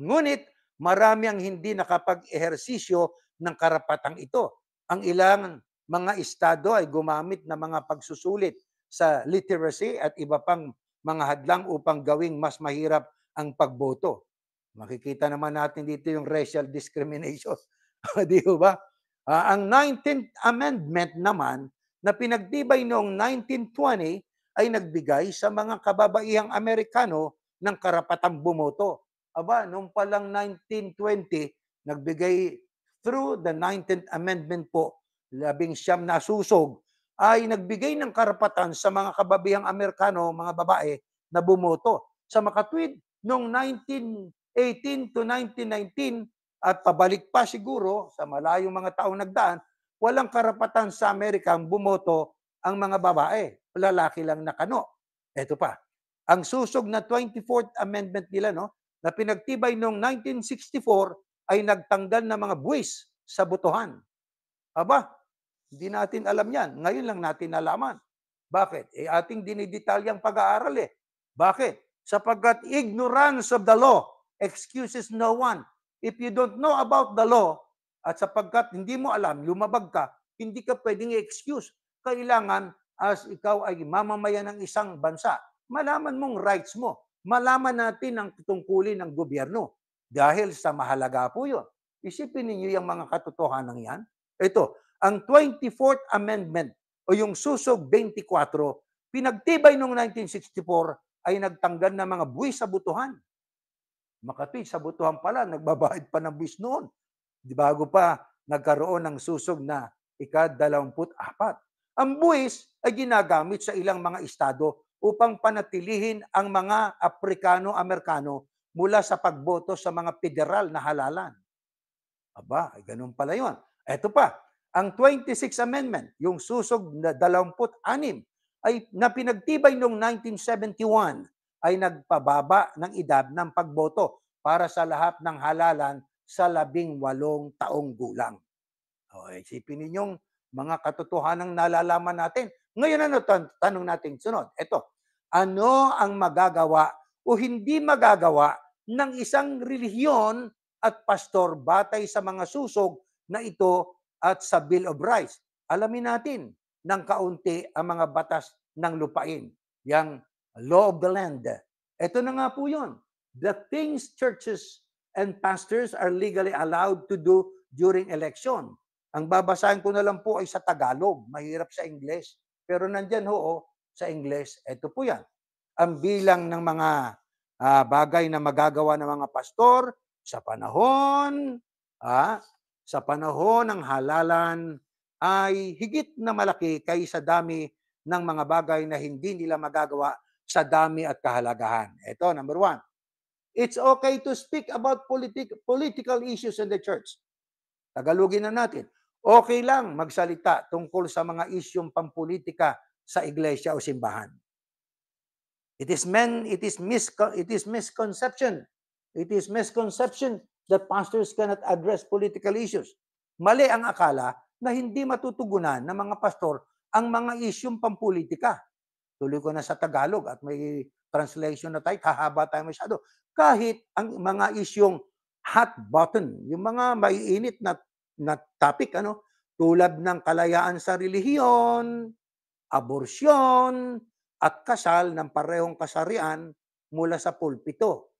Ngunit marami ang hindi nakapag-ehersisyo ng karapatang ito. Ang ilang mga estado ay gumamit ng mga pagsusulit sa literacy at iba pang mga hadlang upang gawing mas mahirap ang pagboto. Makikita naman natin dito yung racial discrimination. Di ba? Ang 19th Amendment naman na pinagtibay noong 1920 ay nagbigay sa mga kababaihang Amerikano ng karapatang bumoto. Noong palang 1920, nagbigay through the 19th Amendment po, 19 na susog, ay nagbigay ng karapatan sa mga kababaihang Amerikano, mga babae, na bumoto. Sa makatwid, noong 1918 to 1919, at pabalik pa siguro sa malayong mga taong nagdaan, walang karapatan sa Amerika ang bumoto ang mga babae. Lalaki lang nakano. Ito pa. Ang susog na 24th Amendment nila, na pinagtibay noong 1964 ay nagtanggal ng mga buwis sa botohan. Hindi natin alam yan. Ngayon lang natin nalaman. Bakit? Ating dinidetalyang pag-aaral Bakit? Sapagkat ignorance of the law excuses no one. If you don't know about the law, at sapagkat hindi mo alam, lumabag ka, hindi ka pwedeng i-excuse. Kailangan, as ikaw ay mamamayan ng isang bansa, malaman mong rights mo. Malaman natin ang tungkulin ng gobyerno. Dahil sa mahalaga po yun. Isipin ninyo yung mga katotohanan yan. Ito, ang 24th Amendment o yung susog 24, pinagtibay noong 1964 ay nagtanggal ng mga buwis sa botohan. Makatwid, sa botohan pala, nagbabayad pa ng buwis noon. Bago pa nagkaroon ng susog na ika-24. Ang buwis ay ginagamit sa ilang mga estado upang panatilihin ang mga Aprikano-Amerikano mula sa pagboto sa mga federal na halalan. Aba, ay ganun pala yun. Eto pa, ang 26th Amendment, yung susog na 26 ay na pinagtibay noong 1971 ay nagpababa ng edad ng pagboto para sa lahat ng halalan sa 18 taong gulang. O, isipin ninyong mga katotohanang nalalaman natin. Ngayon ano, tanong natin sunod. Ito, ano ang magagawa o hindi magagawa ng isang relihiyon at pastor batay sa mga susog na ito at sa Bill of Rights? Alamin natin ng kaunti ang mga batas ng lupain, yang law of the land. Ito na nga po yun. The things churches and pastors are legally allowed to do during election. Ang babasahin ko na lang po ay sa Tagalog. Mahirap sa Ingles. Pero nandyan ho, sa Ingles, ito po yan. Ang bilang ng mga bagay na magagawa ng mga pastor sa panahon ng halalan ay higit na malaki kaysa dami ng mga bagay na hindi nila magagawa sa dami at kahalagahan. Ito, number 1. It's okay to speak about political issues in the church. Tagalogin na natin. Okay lang magsalita tungkol sa mga isyong pampolitika sa iglesia o simbahan. It is misconception. It is misconception that pastors cannot address political issues. Mali ang akala na hindi matutugunan ng mga pastor ang mga isyong pampolitika. Tuloy ko na sa Tagalog at may translation na tayo, kahaba tayo masyado. Kahit ang mga isyong hot button, yung mga maiinit na topic, tulad ng kalayaan sa relihiyon, aborsyon, at kasal ng parehong kasarian mula sa pulpito.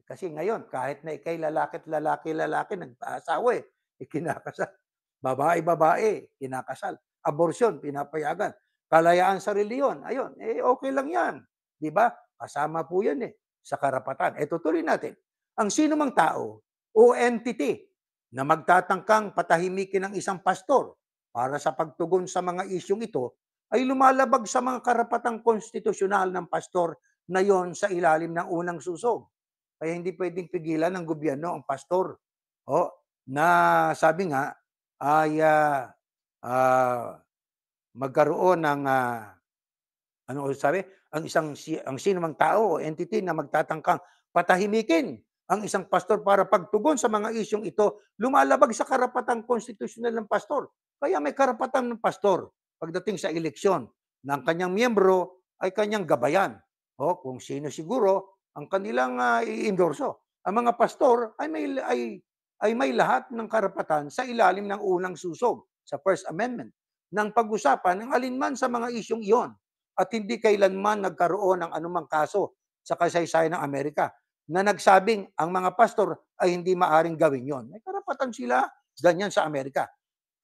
Kasi ngayon, kahit na ikay lalaki at lalaki, nagpaasawa kinakasal. Babae, kinakasal. Aborsyon, pinapayagan. Kalayaan sa reliyon, ayun, okay lang yan. Di ba? Kasama po yan sa karapatan. Tuloy natin. Ang sino mang tao o entity na magtatangkang patahimikin ng isang pastor para sa pagtugon sa mga isyong ito ay lumalabag sa mga karapatang konstitusyonal ng pastor na yon sa ilalim ng unang susog. Kaya hindi pwedeng pigilan ng gobyerno ang pastor. Na sabi nga ay magkaroon ng ang sino mang tao o entity na magtatangkang patahimikin ang isang pastor para pagtugon sa mga isyong ito, lumalabag sa karapatang konstitusyonal ng pastor. Kaya may karapatan ng pastor pagdating sa eleksyon ng kanyang miyembro ay kanyang gabayan. Kung sino siguro ang kanilang i-endorso. Ang mga pastor ay may lahat ng karapatan sa ilalim ng unang susog sa First Amendment ng pag-usapan ng alinman sa mga isyong iyon at hindi kailanman nagkaroon ng anumang kaso sa kasaysayan ng Amerika na nagsabing ang mga pastor ay hindi maaring gawin yon. May karapatan sila ganyan sa Amerika.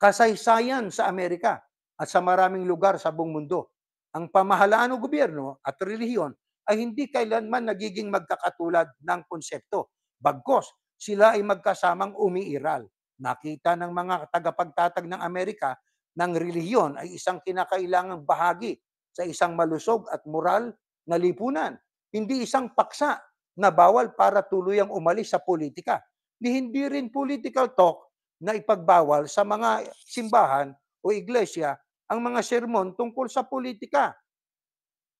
Kasaysayan sa Amerika at sa maraming lugar sa buong mundo. Ang pamahalaan o gobyerno at relihiyon ay hindi kailanman nagiging magkakatulad ng konsepto. Bagkos, sila ay magkasamang umiiral. Nakita ng mga tagapagtatag ng Amerika ng relihiyon ay isang kinakailangang bahagi sa isang malusog at moral na lipunan. Hindi isang paksa na bawal para tuluyang umalis sa politika. Hindi rin political talk na ipagbawal sa mga simbahan o iglesia ang mga sermon tungkol sa politika.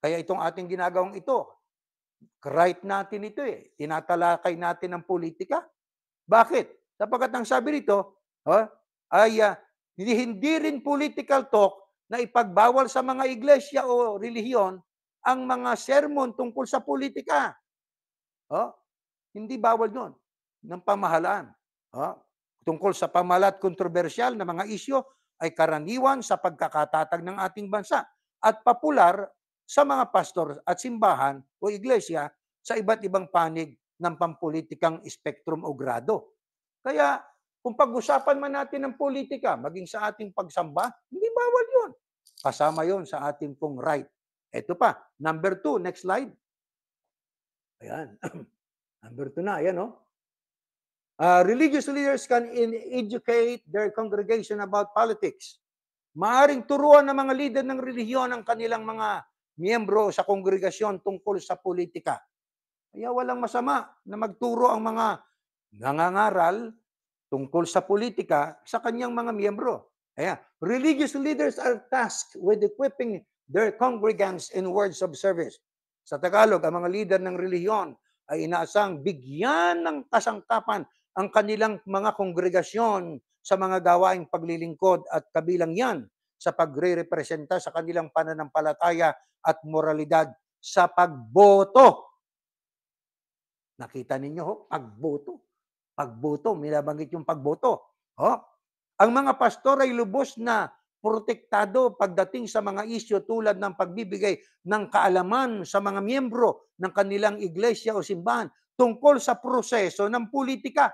Kaya itong ating ginagawang ito, right natin ito tinatalakay natin ang politika. Bakit? Sapagkat ang sabi rito, ay hindi rin political talk na ipagbawal sa mga iglesia o relihiyon ang mga sermon tungkol sa politika. Hindi bawal yun ng pamahalaan. Tungkol sa pamahalaan at kontrobersyal na mga isyo ay karaniwan sa pagkakatatag ng ating bansa at popular sa mga pastor at simbahan o iglesia sa iba't ibang panig ng pampolitikang spektrum o grado. Kaya kung pag-usapan man natin ng politika, maging sa ating pagsamba, hindi bawal yun. Kasama yun sa ating pong right. Ito pa, number 2, next slide. Ayan. Number 2 na, ayan Religious leaders can educate their congregation about politics. Maaring turuan ng mga leader ng relihiyon ang kanilang mga miyembro sa kongregasyon tungkol sa politika. Kaya walang masama na magturo ang mga nangangaral tungkol sa politika sa kanyang mga miyembro. Ayan. Religious leaders are tasked with equipping their congregants in words of service. Sa Tagalog, ang mga leader ng relihiyon ay inaasang bigyan ng kasangkapan ang kanilang mga kongregasyon sa mga gawaing paglilingkod at kabilang yan sa pagre-representa sa kanilang pananampalataya at moralidad sa pagboto. Nakita ninyo ho, pagboto. Pagboto, minabanggit yung pagboto. Oh, ang mga pastor ay lubos na protektado pagdating sa mga isyu tulad ng pagbibigay ng kaalaman sa mga miyembro ng kanilang iglesia o simbahan tungkol sa proseso ng politika.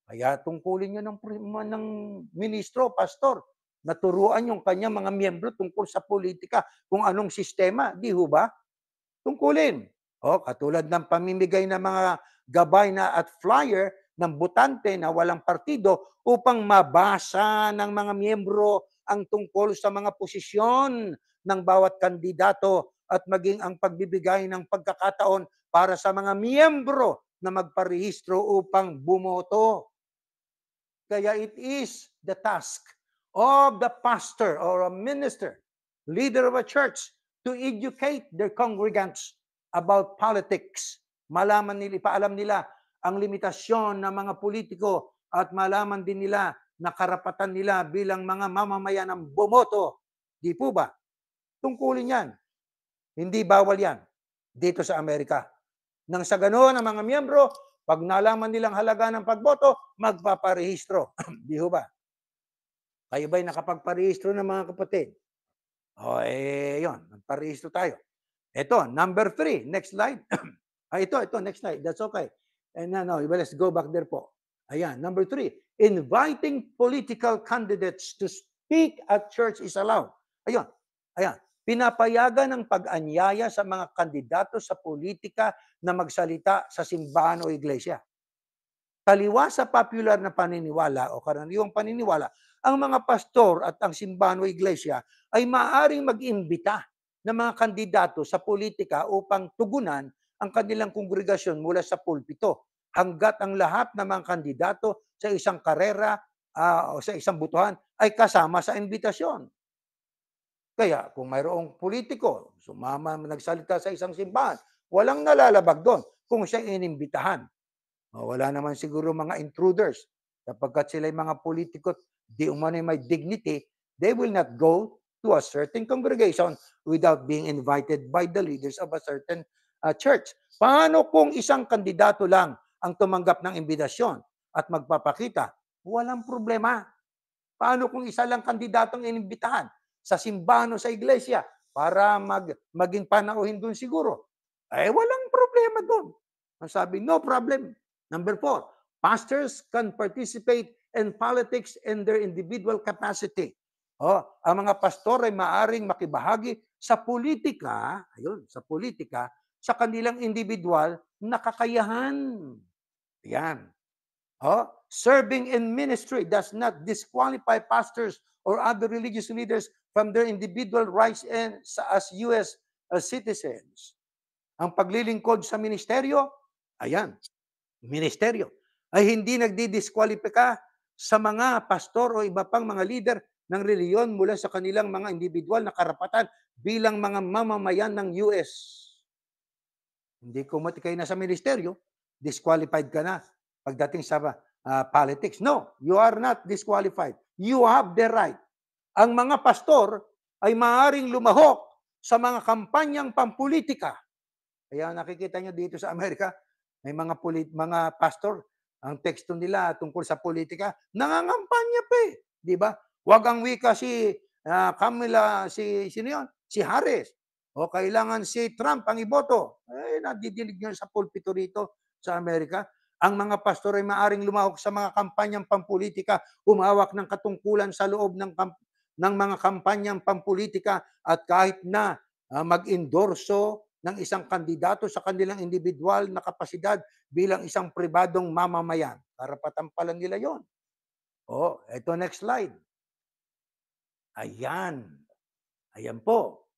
Kaya tungkulin nyo ng ministro, pastor, naturuan yung kanyang mga miyembro tungkol sa politika, kung anong sistema, di ho ba? Tungkulin. O, katulad ng pamimigay ng mga gabay na at flyer ng botante na walang partido upang mabasa ng mga miyembro ang tungkol sa mga posisyon ng bawat kandidato at maging ang pagbibigay ng pagkakataon para sa mga miyembro na magparehistro upang bumoto. Kaya it is the task of the pastor or a minister, leader of a church, to educate their congregants about politics. Malaman nila, ipaalam nila ang limitasyon ng mga politiko at malaman din nila na karapatan nila bilang mga mamamayan ng bumoto. Di po ba? Tungkulin yan. Hindi bawal yan dito sa Amerika. Nang sa ganoon, ang mga miyembro, pag nalaman nilang halaga ng pagboto, magpaparehistro. Di ho ba? Kayo ba'y nakapagparehistro ng mga kapatid? O, yun. Magparehistro tayo. Ito, number 3. Next slide. Ito, next slide. That's okay. And no, let's go back there po. Ayan, number 3. Inviting political candidates to speak at church is allowed. Ayun. Pinapayagan ng pag-anyaya sa mga kandidato sa politika na magsalita sa simbahan o iglesia. Taliwas sa popular na paniniwala o karaniwang paniniwala, ang mga pastor at ang simbahan o iglesia ay maaaring mag-imbita ng mga kandidato sa politika upang tugunan ang kanilang kongregasyon mula sa pulpito hanggat ang lahat ng mga kandidato sa isang karera o sa isang butuhan ay kasama sa imbitasyon. Kaya kung mayroong politiko, nagsalita sa isang simbahan, walang nalalabag doon kung siya inimbitahan. Wala naman siguro mga intruders. Sapagkat sila yung mga politiko, di umano'y may dignity, they will not go to a certain congregation without being invited by the leaders of a certain church. Paano kung isang kandidato lang ang tumanggap ng imbitasyon at magpapakita? Walang problema. Paano kung isa lang kandidatong inimbitahan sa simbahan o sa iglesia para maging panauhin doon siguro? Walang problema doon. Ang sabi, no problem. Number 4, pastors can participate in politics in their individual capacity. Ang mga pastor ay maaring makibahagi sa politika, sa kanilang individual na kakayahan. Yan. Serving in ministry does not disqualify pastors or other religious leaders from their individual rights as U.S. citizens. Ang paglilingkod sa ministeryo, ministeryo, ay hindi nagdidiskwalipika sa mga pastor o iba pang mga leader ng reliyon mula sa kanilang mga individual na karapatan bilang mga mamamayan ng US. Hindi kumati kayo na sa ministeryo, disqualified ka na pagdating sa politics. No, you are not disqualified. You have the right. Ang mga pastor ay maaaring lumahok sa mga kampanyang pampolitika. Kaya nakikita nyo dito sa Amerika, may mga pastor, ang teksto nila tungkol sa politika, nangangampanya pa eh. Di ba? Huwag ang wika si Kamala, sino yun? Si Harris. O kailangan si Trump ang iboto. Nadidinig nyo sa pulpito rito sa Amerika. Ang mga pastor ay maaring lumahok sa mga kampanyang pampolitika, humawak ng katungkulan sa loob ng mga kampanyang pampolitika at kahit na mag-endorso ng isang kandidato sa kanilang individual na kapasidad bilang isang pribadong mamamayan. Karapatan pala nila yon. Oh, ito next slide. Ayan. Ayan po.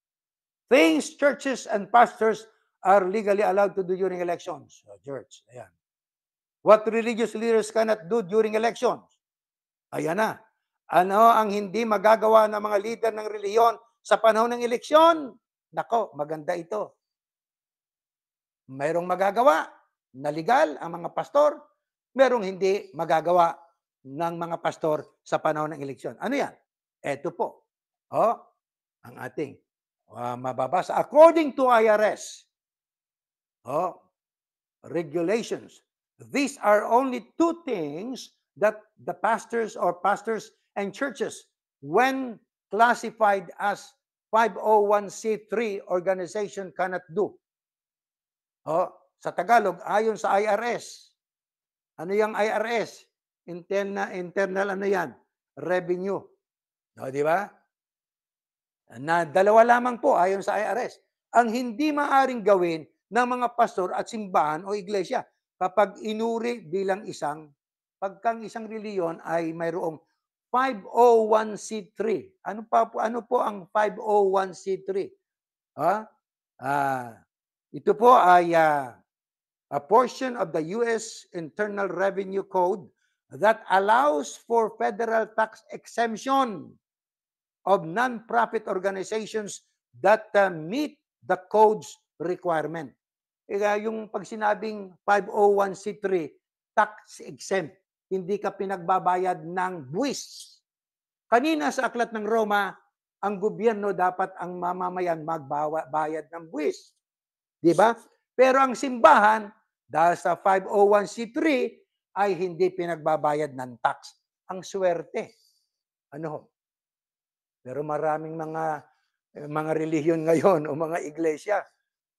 Things churches and pastors are legally allowed to do during elections. So, church, ayan. What religious leaders cannot do during elections? Ayan na. Ano ang hindi magagawa ng mga leader ng reliyon sa panahon ng eleksyon? Nako, maganda ito. Mayroong magagawa na legal ang mga pastor, mayroong hindi magagawa ng mga pastor sa panahon ng eleksyon. Ano yan? Eto po. Oh, ang ating mababasa. According to IRS, regulations, these are only two things that the pastors and churches, when classified as 501c3 organization, cannot do. Sa Tagalog, ayon sa IRS. Ano yung IRS? Internal ano yan? Revenue. Di ba? Na dalawa lamang po ayon sa IRS. Ang hindi maaring gawin ng mga pastor at simbahan o iglesia kapag inuri bilang pagkang isang reliyon ay mayroong 501c3. Ano po ang 501c3? Ito po ay a portion of the US Internal Revenue Code that allows for federal tax exemption of non-profit organizations that meet the code's requirement. Yung pag sinabing 501c3, tax exempt, hindi ka pinagbabayad ng buwis. Kanina sa Aklat ng Roma, ang gobyerno dapat ang mamamayan magbayad ng buwis. Di ba? Pero ang simbahan, dahil sa 501c3, ay hindi pinagbabayad ng tax. Ang swerte. Ano? Pero maraming mga relihiyon ngayon o mga iglesia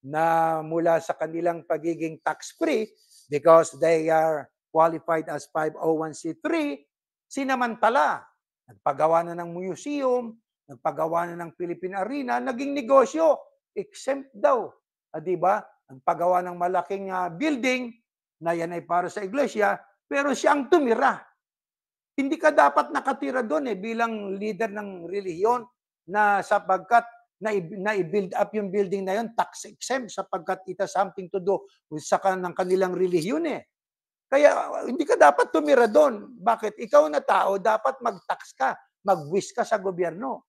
na mula sa kanilang pagiging tax-free because they are qualified as 501c3, sinamantala. Nagpagawa na ng museum, nagpagawa na ng Philippine Arena, naging negosyo. Exempt daw. Di ba? Nagpagawa ng malaking building na yan ay para sa iglesia, pero siya ang tumira. Hindi ka dapat nakatira doon bilang leader ng relihiyon na sapagkat na-build up yung building na yun, tax exempt sapagkat it has something to do with ng kanilang relihiyon Kaya hindi ka dapat tumira doon. Bakit? Ikaw na tao, dapat mag-tax ka, mag-wish ka sa gobyerno.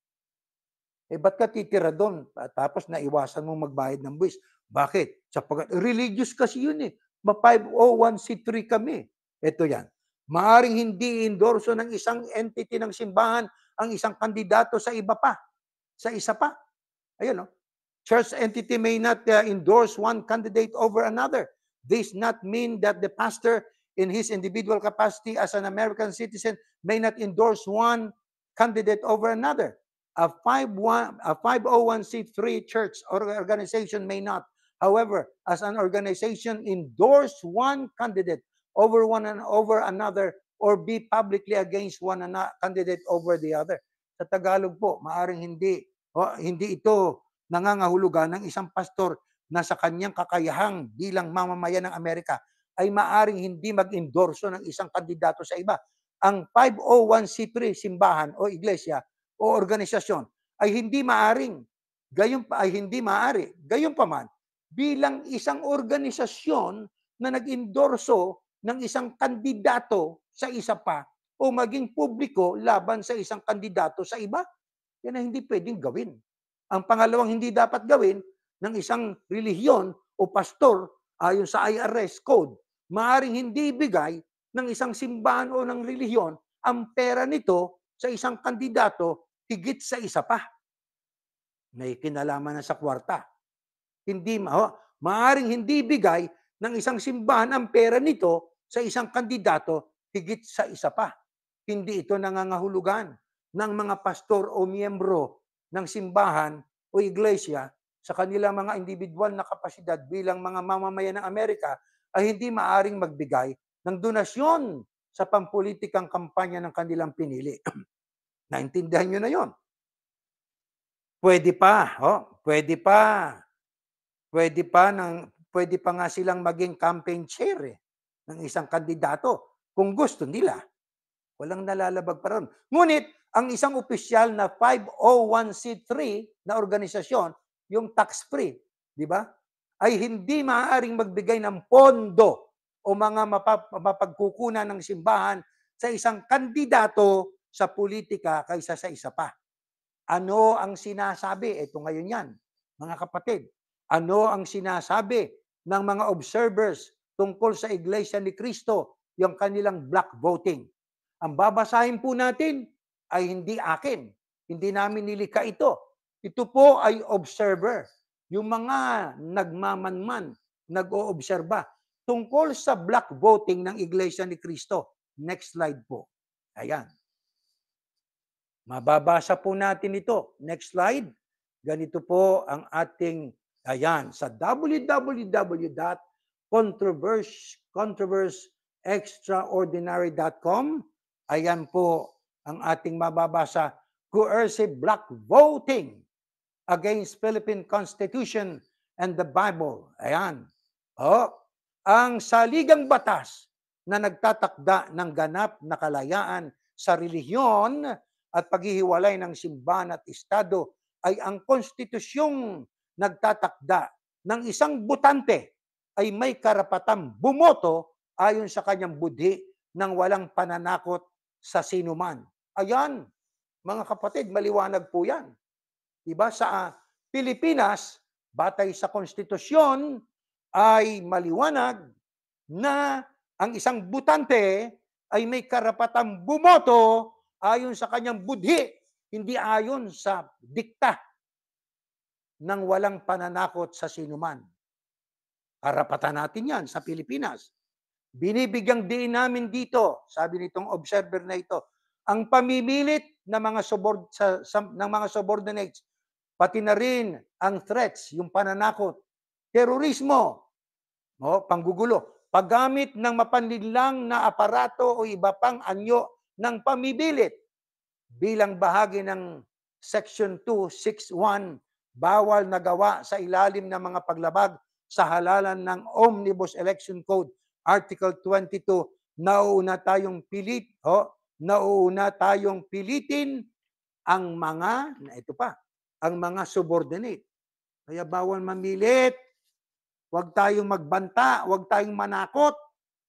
Ba't ka titira doon? Tapos naiwasan mo magbayad ng buwis. Bakit? Sapagkat religious kasi yun Ma-501c3 kami. Ito yan. Maaring hindi endorso ng isang entity ng simbahan ang isang kandidato sa iba pa. Sa isa pa. Ayun, Church entity may not endorse one candidate over another. This not mean that the pastor in his individual capacity as an American citizen may not endorse one candidate over another. A 501c3 church or organization may not. However, as an organization endorse one candidate over another or be publicly against one candidate over the other. Sa Tagalog po, maaring hindi ito nangangahulugan ng isang pastor na sa kanyang kakayahang bilang mamamayan ng Amerika ay maaring hindi mag-endorso ng isang kandidato sa iba. Ang 501c3 simbahan o iglesia o organisasyon ay hindi maaring, gayunpaman, bilang isang organisasyon na nag-endorso ng isang kandidato sa isa pa o maging publiko laban sa isang kandidato sa iba, yan ay hindi pwedeng gawin. Ang pangalawang hindi dapat gawin ng isang relihiyon o pastor ayon sa IRS code, maaaring hindi ibigay ng isang simbahan o ng relihiyon ang pera nito sa isang kandidato higit sa isa pa. May kinalaman na sa kwarta. Maaaring hindi ibigay ng isang simbahan ang pera nito sa isang kandidato higit sa isa pa. Hindi ito nangangahulugan ng mga pastor o miyembro ng simbahan o iglesia sa kanilang mga individual na kapasidad bilang mga mamamayan ng Amerika ay hindi maaring magbigay ng donasyon sa pampulitikang kampanya ng kanilang pinili. Naintindihan nyo na yon. Pwede pa. pwede pa nga silang maging campaign chair ng isang kandidato kung gusto nila. Walang nalalabag pa ron. Ngunit, ang isang opisyal na 501c3 na organisasyon, yung tax-free, di ba? Ay hindi maaaring magbigay ng pondo o mga mapagkukunan ng simbahan sa isang kandidato sa politika kaysa sa isa pa. Ano ang sinasabi? Ito ngayon yan, mga kapatid. Ano ang sinasabi ng mga observers tungkol sa Iglesia ni Cristo, yung kanilang block voting? Ang babasahin po natin ay hindi akin. Hindi namin nilikha ito. Ito po ay observer. Yung mga nagmamanman, nag-oobserba tungkol sa block voting ng Iglesia ni Cristo. Next slide po. Ayan. Mababasa po natin ito. Next slide. Ganito po ang ating, ayan, sa www.controversyextraordinary.com. Ayan po ang ating mababasa. Coercive block voting against Philippine Constitution and the Bible. Ayan. Ang saligang batas na nagtatakda ng ganap na kalayaan sa relihiyon at paghihiwalay ng simbahan at estado ay ang konstitusyong nagtatakda ng isang botante ay may karapatang bumoto ayon sa kanyang budhi nang walang pananakot sa sinuman. Ayan, mga kapatid, maliwanag po yan. Diba? Sa Pilipinas, batay sa konstitusyon, ay maliwanag na ang isang botante ay may karapatang bumoto ayon sa kanyang budhi, hindi ayon sa dikta ng walang pananakot sa sinuman. Karapatan natin yan sa Pilipinas. Binibigyang diin namin dito, sabi nitong observer na ito, ang pamimilit ng mga ng mga subordinates, pati na rin ang threats, yung pananakot, terorismo, panggugulo, paggamit ng mapanlinlang na aparato o iba pang anyo ng pamibilit bilang bahagi ng Section 261, bawal na gawa sa ilalim ng mga paglabag sa halalan ng Omnibus Election Code, Article 22, nauuna tayong pilitin ang mga, ang mga subordinate. Kaya bawal mamilit, huwag tayong magbanta, huwag tayong manakot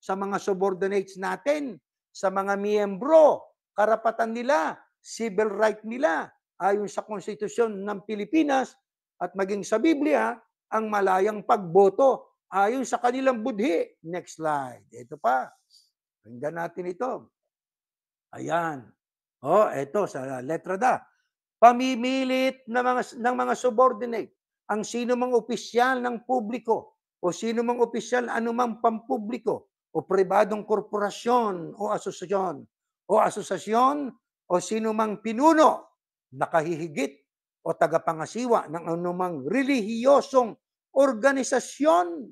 sa mga subordinates natin, sa mga miyembro, karapatan nila, civil right nila, ayon sa konstitusyon ng Pilipinas at maging sa Biblia, ang malayang pagboto ayon sa kanilang budhi. Next slide. Ito pa. Tingnan natin ito. Ayan. Ito sa letra D. Pamimilit ng mga subordinate ang sino mang opisyal ng publiko o sino mang opisyal anumang pampubliko o pribadong korporasyon o asosasyon o sino mang pinuno, nakahihigit o tagapangasiwa ng anumang relihiyosong organisasyon.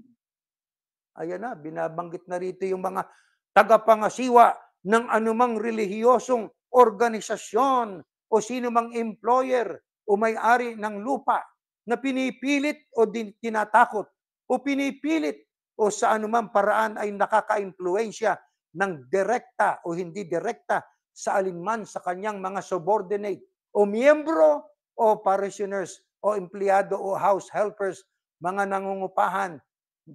Ayan na, binabanggit na rito yung mga tagapangasiwa ng anumang relihiyosong organisasyon o sino mang employer o may-ari ng lupa na pinipilit o tinatakot o pinipilit o sa anumang paraan ay nakaka-impluwensya ng direkta o hindi direkta sa alinman sa kanyang mga subordinate o miyembro o parishioners o empleyado o house helpers, mga nangungupahan,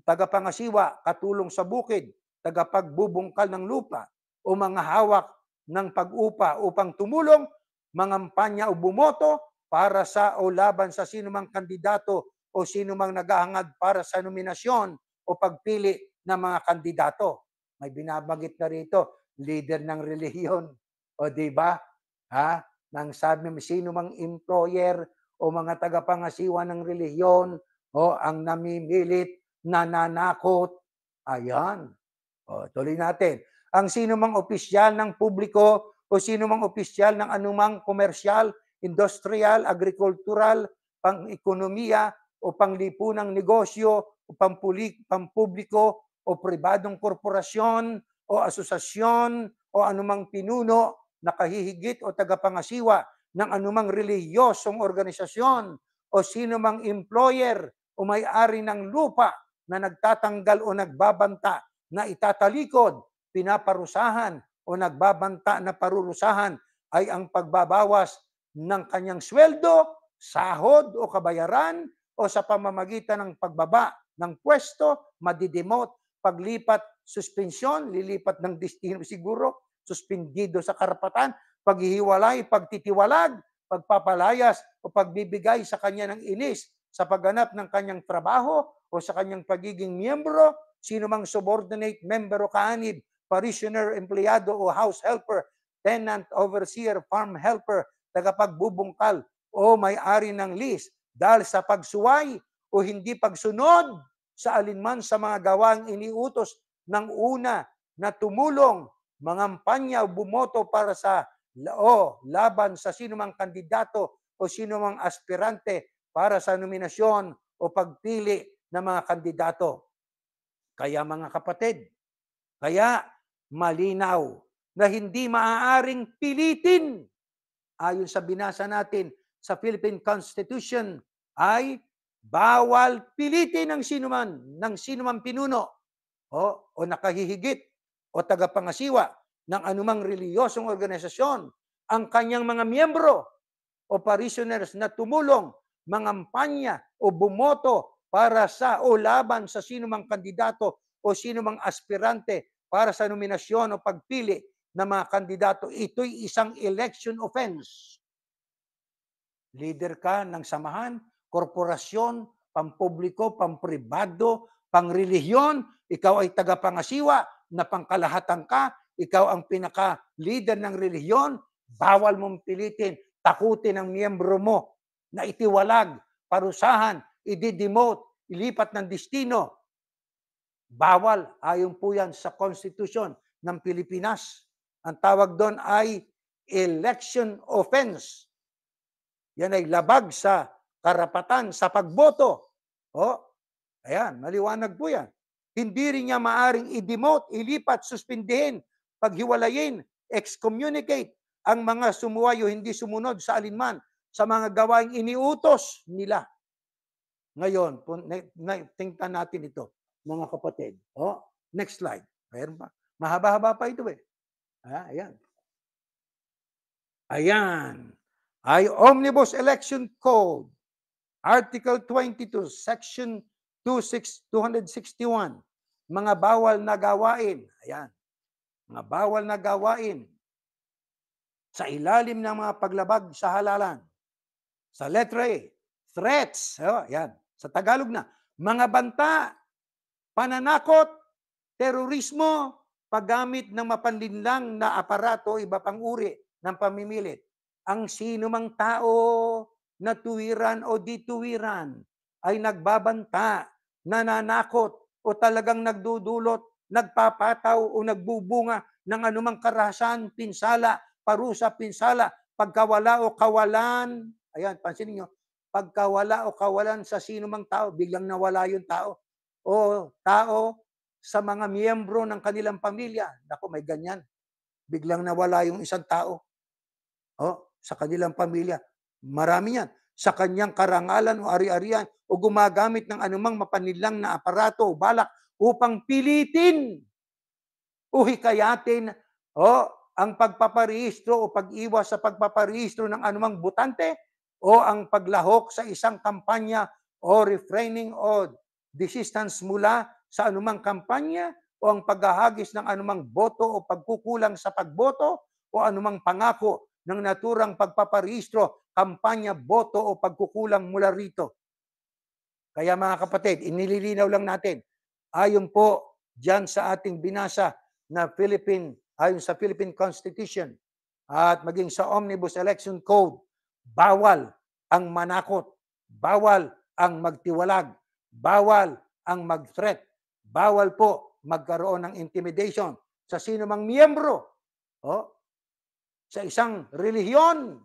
tagapangasiwa, katulong sa bukid, tagapagbubungkal ng lupa o mga hawak ng pag-upa upang tumulong, mangampanya o bumoto para sa o laban sa sinumang kandidato o sinumang naghahangad para sa nominasyon o pagpili ng mga kandidato. May binabanggit na rito, leader ng relihiyon. O di ba? Nang sabi mo, sino mang employer o mga tagapangasiwa ng relihiyon o ang namimilit, nananakot. Ayan. Tuloy natin. Ang sino mang opisyal ng publiko o sino mang opisyal ng anumang komersyal, industrial, agrikultural, pang-ekonomiya o panglipunang negosyo o pampubliko o pribadong korporasyon o asosasyon o anumang pinuno, nakahihigit o tagapangasiwa ng anumang relihiyosong organisasyon o sino mang employer o may-ari ng lupa na nagtatanggal o nagbabanta na itatalikod, pinaparusahan o nagbabanta na parurusahan ay ang pagbabawas ng kanyang sweldo, sahod o kabayaran o sa pamamagitan ng pagbaba ng pwesto, madidemote, paglipat, suspensyon, lilipat ng destino siguro, suspendido sa karapatan, paghihiwalay, pagtitiwalag, pagpapalayas o pagbibigay sa kanya ng ilis sa pagganap ng kanyang trabaho o sa kanyang pagiging miyembro, sino mang subordinate member o kaanib, parishioner, empleyado o house helper, tenant, overseer, farm helper, tagapagbubungkal o may-ari ng lease dahil sa pagsuway o hindi pagsunod sa alinman sa mga gawaing iniutos ng una na tumulong, mangampanya o bumoto para sa laban sa sinumang kandidato o sinumang aspirante para sa nominasyon o pagpili ng mga kandidato. Kaya mga kapatid, kaya malinaw na hindi maaaring pilitin ayon sa binasa natin sa Philippine Constitution ay bawal pilitin ng sinuman pinuno o nakahihigit o tagapangasiwa ng anumang reliyosong organisasyon ang kanyang mga miyembro o parishioners na tumulong, mangampanya o bumoto para sa o laban sa sinumang kandidato o sinumang aspirante para sa nominasyon o pagpili ng mga kandidato. Ito'y isang election offense. Leader ka ng samahan, korporasyon, pampubliko, pampribado, pangrelihiyon, ikaw ay tagapangasiwa na pangkalahatan ka, ikaw ang pinaka-leader ng relihiyon, bawal mong pilitin, takutin ang miyembro mo na itiwalag, parusahan, i-demote, ilipat ng destino. Bawal, ayon po yan sa Constitution ng Pilipinas. Ang tawag doon ay election offense. Yan ay labag sa karapatan sa pagboto. Ayan, maliwanag po yan. Hindi rin niya maaring i-demote, ilipat, suspindihin, paghiwalayin, excommunicate ang mga sumuway o hindi sumunod sa alinman sa mga gawaing iniutos nila. Ngayon, tingnan natin ito, mga kapatid. Next slide. Mayroon pa. Mahaba-haba pa ito eh. Ayan. Ayan. Ay Omnibus Election Code, Article 22, Section 261, mga bawal na gawain. Ayan. Mga bawal na gawain sa ilalim ng mga paglabag sa halalan. Sa letra A, threats. Ayan. Sa Tagalog na, mga banta, pananakot, terorismo, paggamit ng mapanlinlang na aparato o iba pang uri ng pamimilit. Ang sino mang tao na tuwiran o dituwiran ay nagbabanta, nananakot o talagang nagdudulot, nagpapataw o nagbubunga ng anumang karahasan, pinsala, parusa, pinsala, pagkawala o kawalan. Ayan, pansinin nyo, pagkawala o kawalan sa sino mang tao, biglang nawala yung tao. O tao sa mga miyembro ng kanilang pamilya. Naku, may ganyan. Biglang nawala yung isang tao. Sa kanilang pamilya. Marami yan. Sa kanyang karangalan o ari-arian o gumagamit ng anumang mapanlinlang na aparato o balak upang pilitin o hikayatin ang pagpaparehistro o pag-iwas sa pagpaparehistro ng anumang botante o ang paglahok sa isang kampanya o refraining o desistance mula sa anumang kampanya o ang paghahagis ng anumang boto o pagkukulang sa pagboto o anumang pangako ng naturang pagpaparehistro, kampanya, boto o pagkukulang mula rito. Kaya mga kapatid, inililinaw lang natin, ayon po dyan sa ating binasa na ayon sa Philippine Constitution at maging sa Omnibus Election Code, bawal ang manakot, bawal ang magtiwalag, bawal ang mag-threat, bawal po magkaroon ng intimidation sa sino mang miyembro sa isang relihiyon.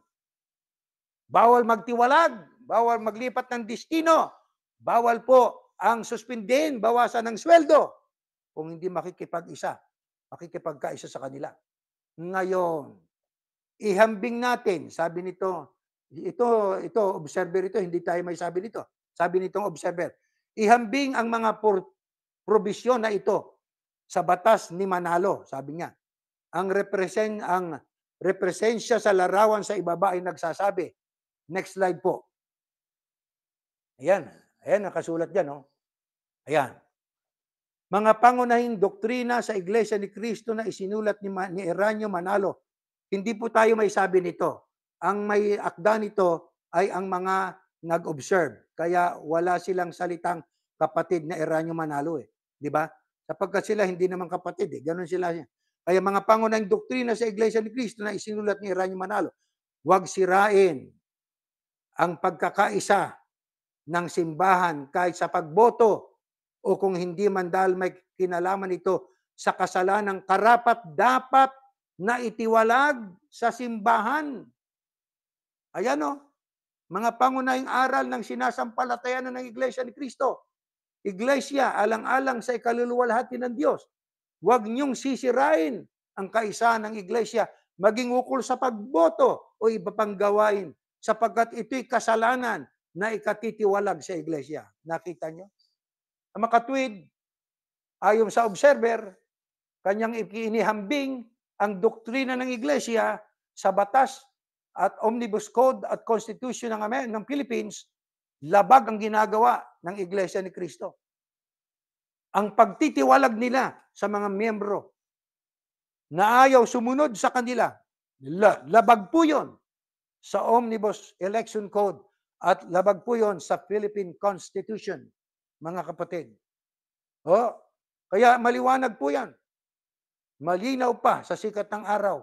Bawal magtiwalag, bawal maglipat ng destino, bawal po ang suspindihin, bawasan ng sweldo kung hindi makikipagkaisa sa kanila. Ngayon, ihambing natin, sabi nito, ito observer ito, hindi tayo may sabi nito. Sabi nitong observer, ihambing ang mga probisyon na ito sa batas ni Manalo, sabi niya. Ang represensya sa larawan sa ibaba ay nagsasabi. Next slide po. Ayan. Ayan, nakasulat dyan. Oh. Ayan. Mga pangunahing doktrina sa Iglesia ni Cristo na isinulat ni Eranio Manalo. Hindi po tayo may sabi nito. Ang may akda nito ay ang mga nag-observe. Kaya wala silang salitang kapatid na Eranio Manalo. Di ba? Sapagkat sila hindi naman kapatid. Ganon sila. Kaya mga pangunahing doktrina sa Iglesia ni Cristo na isinulat ni Eranio Manalo. Huwag sirain ang pagkakaisa ng simbahan kahit sa pagboto o kung hindi man dahil may kinalaman ito sa kasalanang karapat-dapat na itiwalag sa simbahan. Ayan o, mga pangunahing aral ng sinasampalatayanan ng Iglesia ni Cristo. Iglesia, alang-alang sa ikaluluwalhati ng Diyos. Huwag niyong sisirain ang kaisa ng Iglesia, maging ukol sa pagboto o iba pang gawain, sapagkat ito'y kasalanan na ikatitiwalag sa Iglesia. Nakita niyo? Ang makatwid, ayon sa observer, kanyang inihambing ang doktrina ng Iglesia sa batas at Omnibus Code at Constitution ng Philippines, labag ang ginagawa ng Iglesia ni Cristo. Ang pagtitiwalag nila sa mga miyembro na ayaw sumunod sa kanila, labag po yun sa Omnibus Election Code at labag po yun sa Philippine Constitution, mga kapatid. Oh, kaya maliwanag po yan. Malinaw pa sa sikat ng araw.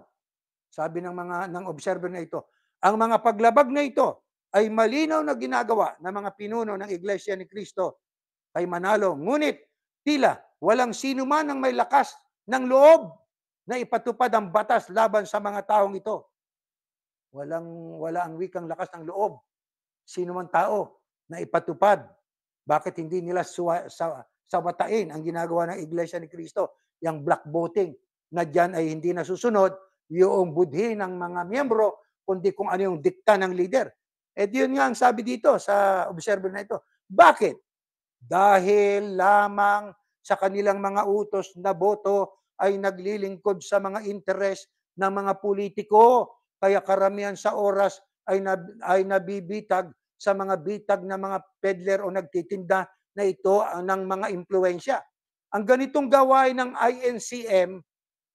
Sabi ng observer na ito, ang mga paglabag na ito ay malinaw na ginagawa ng mga pinuno ng Iglesia ni Cristo kay Manalo. Ngunit tila walang sino man ang may lakas ng loob na ipatupad ang batas laban sa mga taong ito. Wala ang wikang lakas ng loob. Sino man tao na ipatupad. Bakit hindi nila sawatain ang ginagawa ng Iglesia ni Cristo? Yung black voting na dyan ay hindi nasusunod yung budhi ng mga miyembro, kundi kung ano yung dikta ng leader. At yun nga ang sabi dito sa observer na ito. Bakit? Dahil lamang sa kanilang mga utos na boto ay naglilingkod sa mga interes ng mga politiko. Kaya karamihan sa oras ay nabibitag sa mga bitag na mga peddler o nagtitinda na ito ng mga impluensya. Ang ganitong gawain ng INCM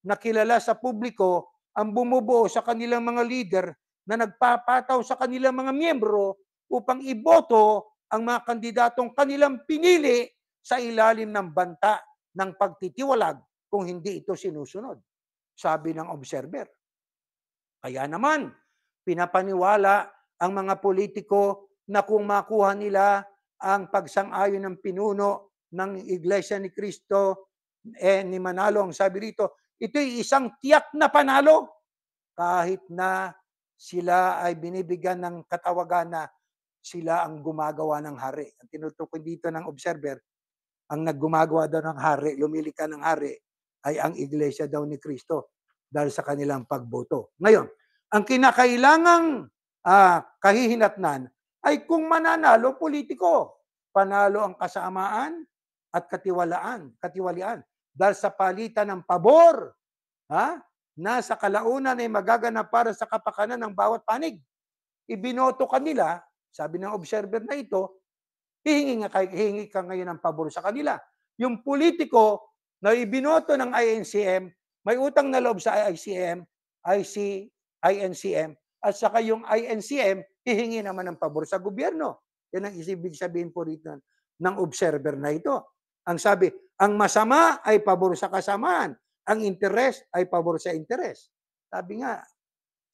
na kilala sa publiko ang bumubuo sa kanilang mga leader na nagpapataw sa kanilang mga miyembro upang iboto ang mga kandidatong kanilang pinili sa ilalim ng banta ng pagtitiwalag kung hindi ito sinusunod. Sabi ng observer. Kaya naman, pinapaniwala ang mga politiko na kung makuha nila ang pagsang-ayon ng pinuno ng Iglesia ni Cristo ni Manalo, ang sabi rito, ito'y isang tiyak na panalo kahit na sila ay binibigyan ng katawagan na sila ang gumagawa ng hari. Ang tinutukoy dito ng observer, ang naggumagawa daw ng hari, lumilika ng hari, ay ang Iglesia daw ni Cristo dahil sa kanilang pagboto. Ngayon, ang kinakailangang kahihinatnan ay kung mananalo politiko. Panalo ang kasamaan at katiwalian. Dahil sa palitan ng pabor, na sa kalaunan ay magaganap para sa kapakanan ng bawat panig. Ibinoto kanila, sabi ng observer na ito, hihingi ka ngayon ng pabor sa kanila. Yung politiko na ibinoto ng INCM, may utang na loob sa INCM, at saka yung INCM, hihingi naman ng pabor sa gobyerno. Yan ang ibig sabihin po rito ng observer na ito. Ang sabi, ang masama ay pabor sa kasamaan. Ang interes ay pabor sa interes. Sabi nga,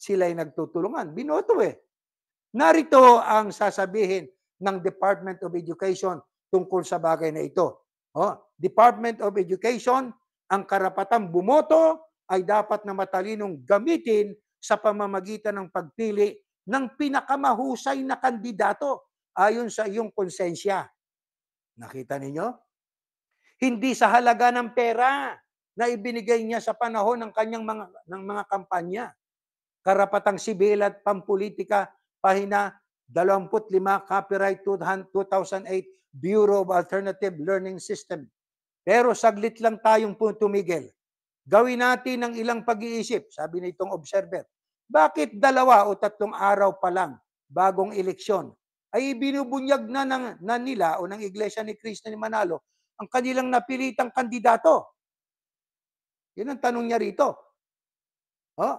sila ay nagtutulungan. Binoto Narito ang sasabihin ng Department of Education tungkol sa bagay na ito. Department of Education, ang karapatang bumoto ay dapat na matalinong gamitin sa pamamagitan ng pagpili ng pinakamahusay na kandidato ayon sa iyong konsensya. Nakita ninyo? Hindi sa halaga ng pera na ibinigay niya sa panahon ng kanyang mga kampanya. Karapatang sibil at pampolitika, pahina 25, copyright 2008, Bureau of Alternative Learning System. Pero saglit lang tayong tumigil. Gawin natin ng ilang pag-iisip, sabi nitong observer. Bakit 2 o 3 araw pa lang bagong eleksyon ay binubunyag na nila o ng Iglesia ni Cristo ni Manalo ang kanilang napilitang kandidato? Yun ang tanong niya rito. Oh,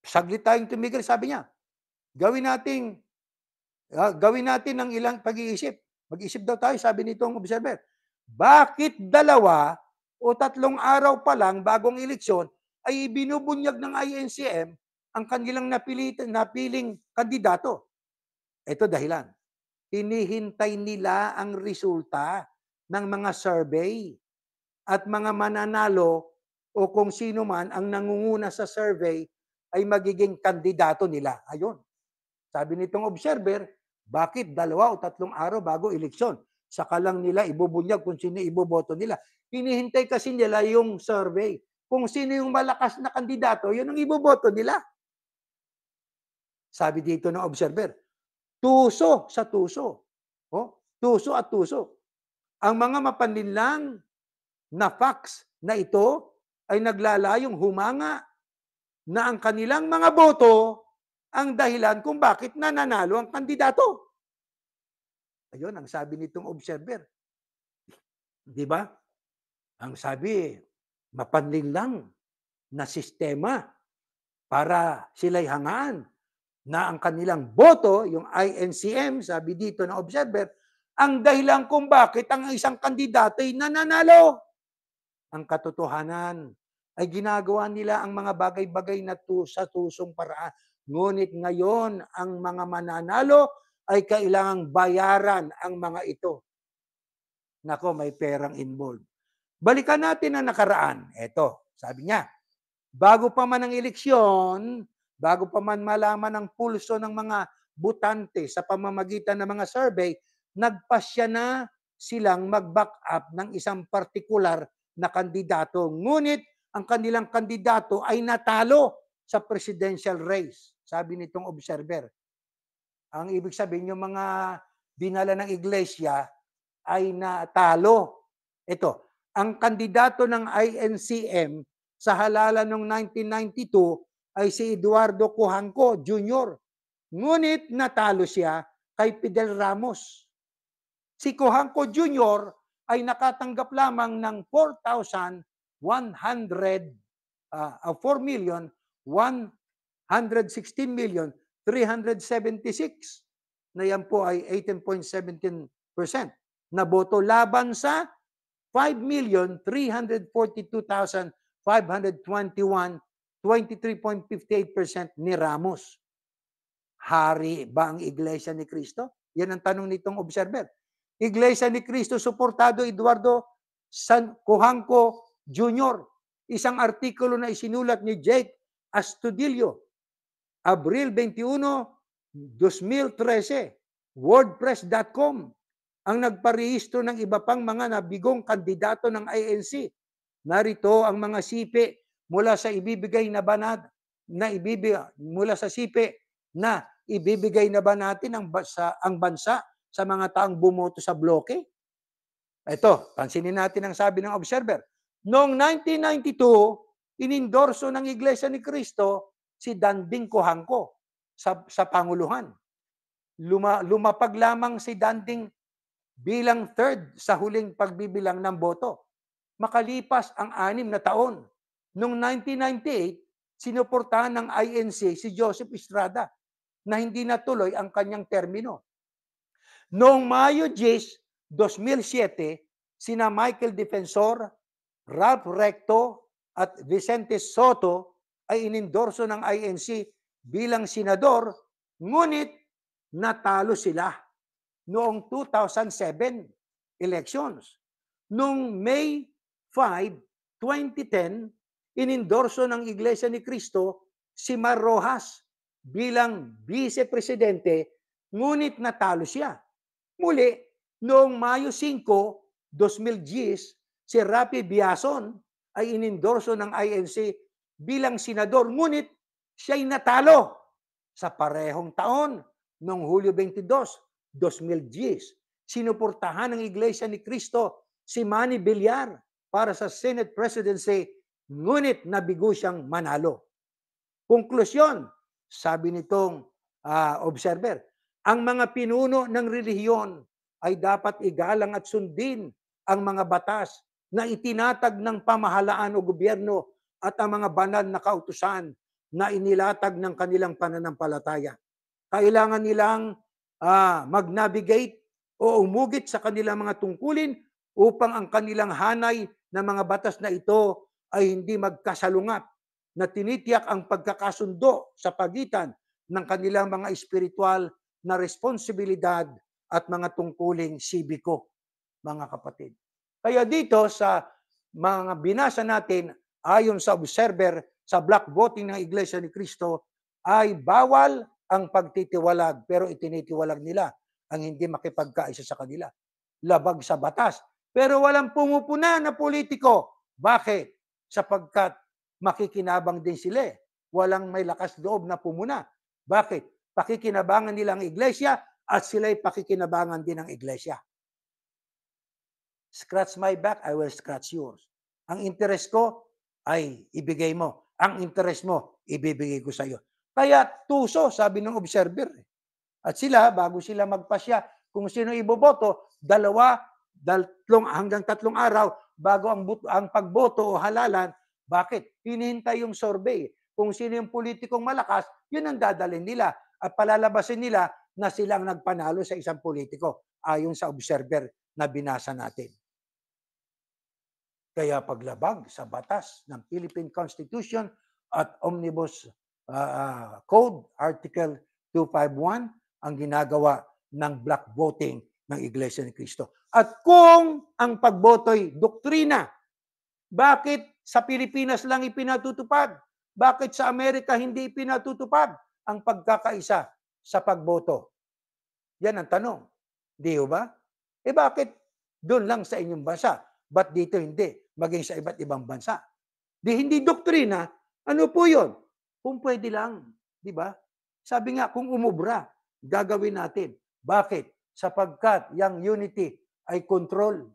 saglit tayong tumigil, sabi niya. Gawin natin ng ilang pag-iisip. Mag-isip daw tayo, sabi nitong observer. Bakit 2 o 3 araw pa lang bagong eleksyon ay ibinubunyag ng INCM ang kanilang napiling kandidato? Ito dahilan. Hinihintay nila ang resulta ng mga survey at mga mananalo o kung sino man ang nangunguna sa survey ay magiging kandidato nila. Ayun. Sabi nitong observer, bakit 2 o 3 araw bago eleksyon? Saka lang nila ibubunyag kung sino iboboto nila. Hinihintay kasi nila yung survey. Kung sino yung malakas na kandidato, yun ang iboboto nila. Sabi dito ng observer, tuso sa tuso. Tuso at tuso. Ang mga mapanlinlang na facts na ito ay naglalayong humanga na ang kanilang mga boto ang dahilan kung bakit nananalo ang kandidato. Ayun ang sabi nitong observer. Di ba? Ang sabi, mapanlinlang na sistema para sila'y hangaan na ang kanilang boto, yung INCM, sabi dito ng observer, ang dahilan kung bakit ang isang kandidato ay nananalo. Ang katotohanan ay ginagawa nila ang mga bagay-bagay na sa tusong paraan. Ngunit ngayon, ang mga mananalo ay kailangang bayaran ang mga ito. Nako, may perang involved. Balikan natin ang nakaraan. Eto, sabi niya, bago pa man ang eleksyon, bago pa man malaman ang pulso ng mga botante sa pamamagitan ng mga survey, nagpasya na silang mag-back up ng isang partikular na kandidato. Ngunit ang kanilang kandidato ay natalo sa presidential race. Sabi nitong observer. Ang ibig sabihin, yung mga dinala ng iglesia ay natalo. Ito, ang kandidato ng INCM sa halalan noong 1992 ay si Eduardo Cojanco Jr. Ngunit natalo siya kay Fidel Ramos. Si Cojanco Jr. ay nakatanggap lamang ng 4,116,376 na yan po ay 18.17% na boto laban sa 5,342,521, 23.58% ni Ramos. Hari ba ang Iglesia ni Cristo? Yan ang tanong nitong observer. Iglesia ni Cristo suportado Eduardo Cojanco Jr. Isang artikulo na isinulat ni Jake Astudillo, Abril 21, 2013, wordpress.com, ang nagparehistro ng iba pang mga nabigong kandidato ng INC. Narito ang mga sipi mula sa ibibigay na banat na mula sa sipi na ibibigay na ba natin ang bansa sa mga taong bumoto sa bloke? Ito, pansinin natin ang sabi ng observer. Noong 1992, inindorso ng Iglesia ni Cristo si Danding Cojanco sa Panguluhan. Lumapag lamang si Danding bilang third sa huling pagbibilang ng boto. Makalipas ang 6 na taon. Noong 1998, sinuportahan ng INC si Joseph Estrada na hindi natuloy ang kanyang termino. Noong Mayo 10, 2007, sina Michael Defensor, Ralph Recto at Vicente Soto ay inendorso ng INC bilang senador, ngunit natalo sila noong 2007 elections. Noong May 5, 2010, inendorso ng Iglesia ni Cristo si Mar Rojas bilang vice-presidente, ngunit natalo siya. Muli, noong Mayo 5, 2010, si Rapi Biason ay inendorso ng INC bilang senador, ngunit siya'y natalo sa parehong taon noong Hulyo 22, 2010. sinuportahan ng Iglesia ni Cristo si Manny Villar para sa Senate presidency, ngunit nabigo siyang manalo. Konklusyon, sabi nitong observer, ang mga pinuno ng relihiyon ay dapat igalang at sundin ang mga batas na itinatag ng pamahalaan o gobyerno at ang mga banal na kautusan na inilatag ng kanilang pananampalataya. Kailangan nilang mag-navigate o umugit sa kanilang mga tungkulin upang ang kanilang hanay na mga batas na ito ay hindi magkasalungat, na tinitiyak ang pagkakasundo sa pagitan ng kanilang mga espiritual na responsibilidad at mga tungkuling sibiko, mga kapatid. Kaya dito sa mga binasa natin, ayon sa observer sa block voting ng Iglesia ni Cristo, ay bawal ang pagtitiwalag, pero itinitiwalag nila ang hindi makipagkaisa sa kanila. Labag sa batas. Pero walang pumupuna na politiko. Bakit? Sapagkat makikinabang din sila. Walang may lakas loob na pumuna. Bakit? Pakikinabangan nila ang iglesia at sila'y pakikinabangan din ng iglesia. Scratch my back, I will scratch yours. Ang interest ko ay ibigay mo. Ang interest mo, ibibigay ko sa iyo. Kaya tuso, sabi ng observer. At sila, bago sila magpasya, kung sino iboboto, 2 hanggang 3 araw bago ang pagboto o halalan. Bakit? Hinihintay yung survey. Kung sino yung politikong malakas, yun ang dadalhin nila. At palalabasin nila na silang nagpanalo sa isang politiko ayon sa observer na binasa natin. Kaya paglabag sa batas ng Philippine Constitution at Omnibus Code, Article 251, ang ginagawa ng block voting ng Iglesia ni Cristo. At kung ang pagboto'y doktrina, bakit sa Pilipinas lang ipinatutupad? Bakit sa Amerika hindi ipinatutupad ang pagkakaisa sa pagboto? Yan ang tanong. Di ba? Bakit doon lang sa inyong bansa? Ba't dito hindi? Maging sa iba't ibang bansa. Hindi doktrina, ano po yun? Kung pwede lang. Di ba? Sabi nga, kung umubra, gagawin natin. Bakit? Sapagkat yung unity ay control.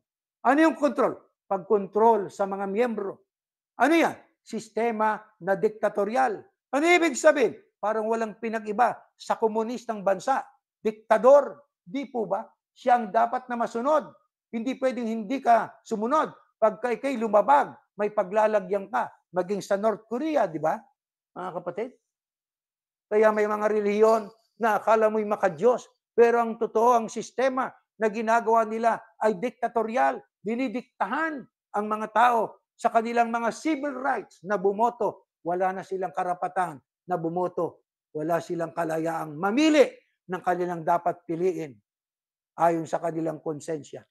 Ano yung control? Pag-control sa mga miyembro. Ano yan? Sistema na diktatorial. Ano ibig sabihin? Parang walang pinag-iba sa komunistang bansa. Diktador. Di po ba? Siya ang dapat na masunod. Hindi pwedeng hindi ka sumunod. Pagka ikay lumabag, may paglalagyan ka. Maging sa North Korea, di ba? Mga kapatid? Kaya may mga relihiyon na akala mo'y makadiyos. Pero ang totoo, ang sistema na ginagawa nila ay diktatorial. Dinidiktahan ang mga tao sa kanilang mga civil rights na bumoto. Wala na silang karapatan na bumoto. Wala silang kalayaang mamili ng kanilang dapat piliin ayon sa kanilang konsensya.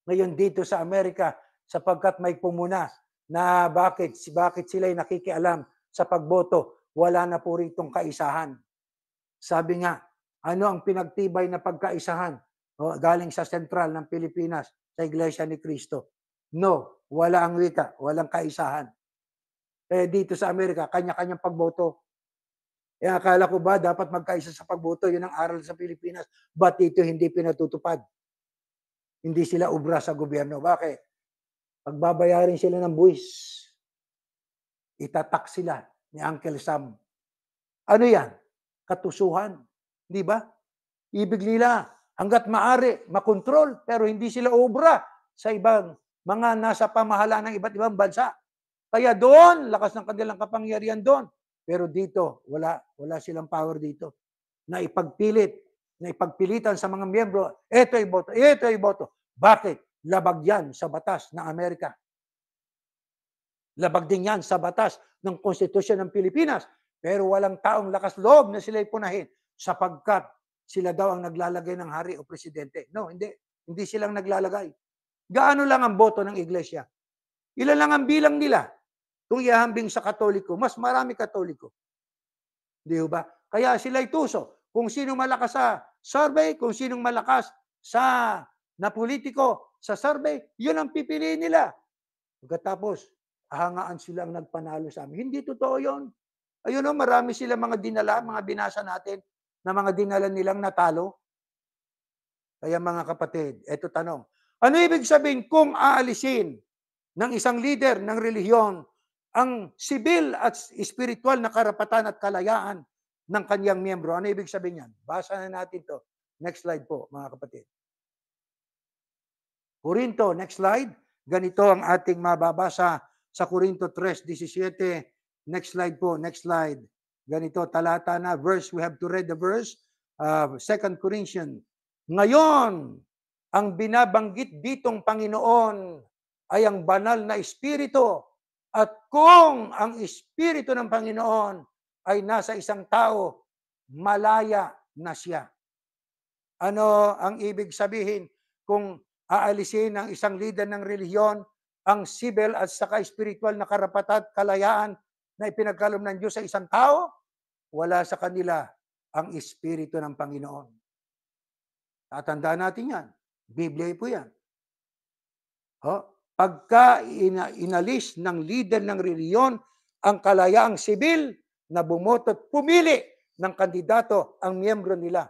Ngayon dito sa Amerika, sapagkat may pumuna na bakit sila'y nakikialam sa pagboto, wala na po ritong kaisahan. Sabi nga, ano ang pinagtibay na pagkaisahan? Galing sa sentral ng Pilipinas, sa Iglesia ni Cristo. No, wala ang wika, walang kaisahan. Dito sa Amerika, kanya-kanyang pagboto. Akala ko ba dapat magkaisa sa pagboto? Yun ang aral sa Pilipinas. Ba't dito hindi pinatutupad? Hindi sila ubra sa gobyerno. Bakit? Pagbabayarin sila ng buwis. Itatak sila ni Uncle Sam. Ano yan? Katusuhan. Di ba? Ibig nila, hanggat maaari, makontrol, pero hindi sila ubra sa ibang mga nasa pamahalaan ng iba't ibang bansa. Kaya doon, lakas ng kanilang kapangyarihan doon. Pero dito, wala silang power dito. Na ipagpilitan sa mga miyembro, ito ay boto. Bakit? Labag yan sa batas ng Amerika. Labag din yan sa batas ng konstitusyon ng Pilipinas. Pero walang taong lakas loob na sila'y punahin sapagkat sila daw ang naglalagay ng hari o presidente. No, hindi. Hindi silang naglalagay. Gaano lang ang boto ng iglesia? Ilan lang ang bilang nila? Kung ihambing sa Katoliko, mas marami Katoliko. Di ba? Kaya sila'y tuso. Kung sinong malakas sa survey, kung sinong malakas na politiko sa survey, yun ang pipiliin nila. Pagkatapos, hangaan sila ang nagpanalo sa amin. Hindi totoo yun. Ayun o, marami sila mga dinala, mga binasa natin, na mga dinala nilang natalo. Kaya mga kapatid, eto tanong. Ano ibig sabihin kung aalisin ng isang leader ng relihiyon ang sibil at espiritual na karapatan at kalayaan ng kaniyang miyembro? Ano ibig sabihin yan? Basa na natin to. Next slide po, mga kapatid. Korinto, next slide. Ganito ang ating mababasa sa Korinto 3:17. Next slide po, next slide. Ganito, talata na, verse, we have to read the verse, 2 Corinthians. Ngayon, ang binabanggit ditong Panginoon ay ang banal na Espiritu. At kung ang Espiritu ng Panginoon ay nasa isang tao, malaya na siya. Ano ang ibig sabihin kung aalisin ng isang leader ng relihiyon ang civil at saka spiritual na karapatan at kalayaan na ipinagkaloob ng Diyos sa isang tao? Wala sa kanila ang Espiritu ng Panginoon. Tatandaan natin yan. Biblia po yan. Pagka inalis ng leader ng relihiyon ang kalayaang sibil na bumoto at pumili ng kandidato ang miyembro nila,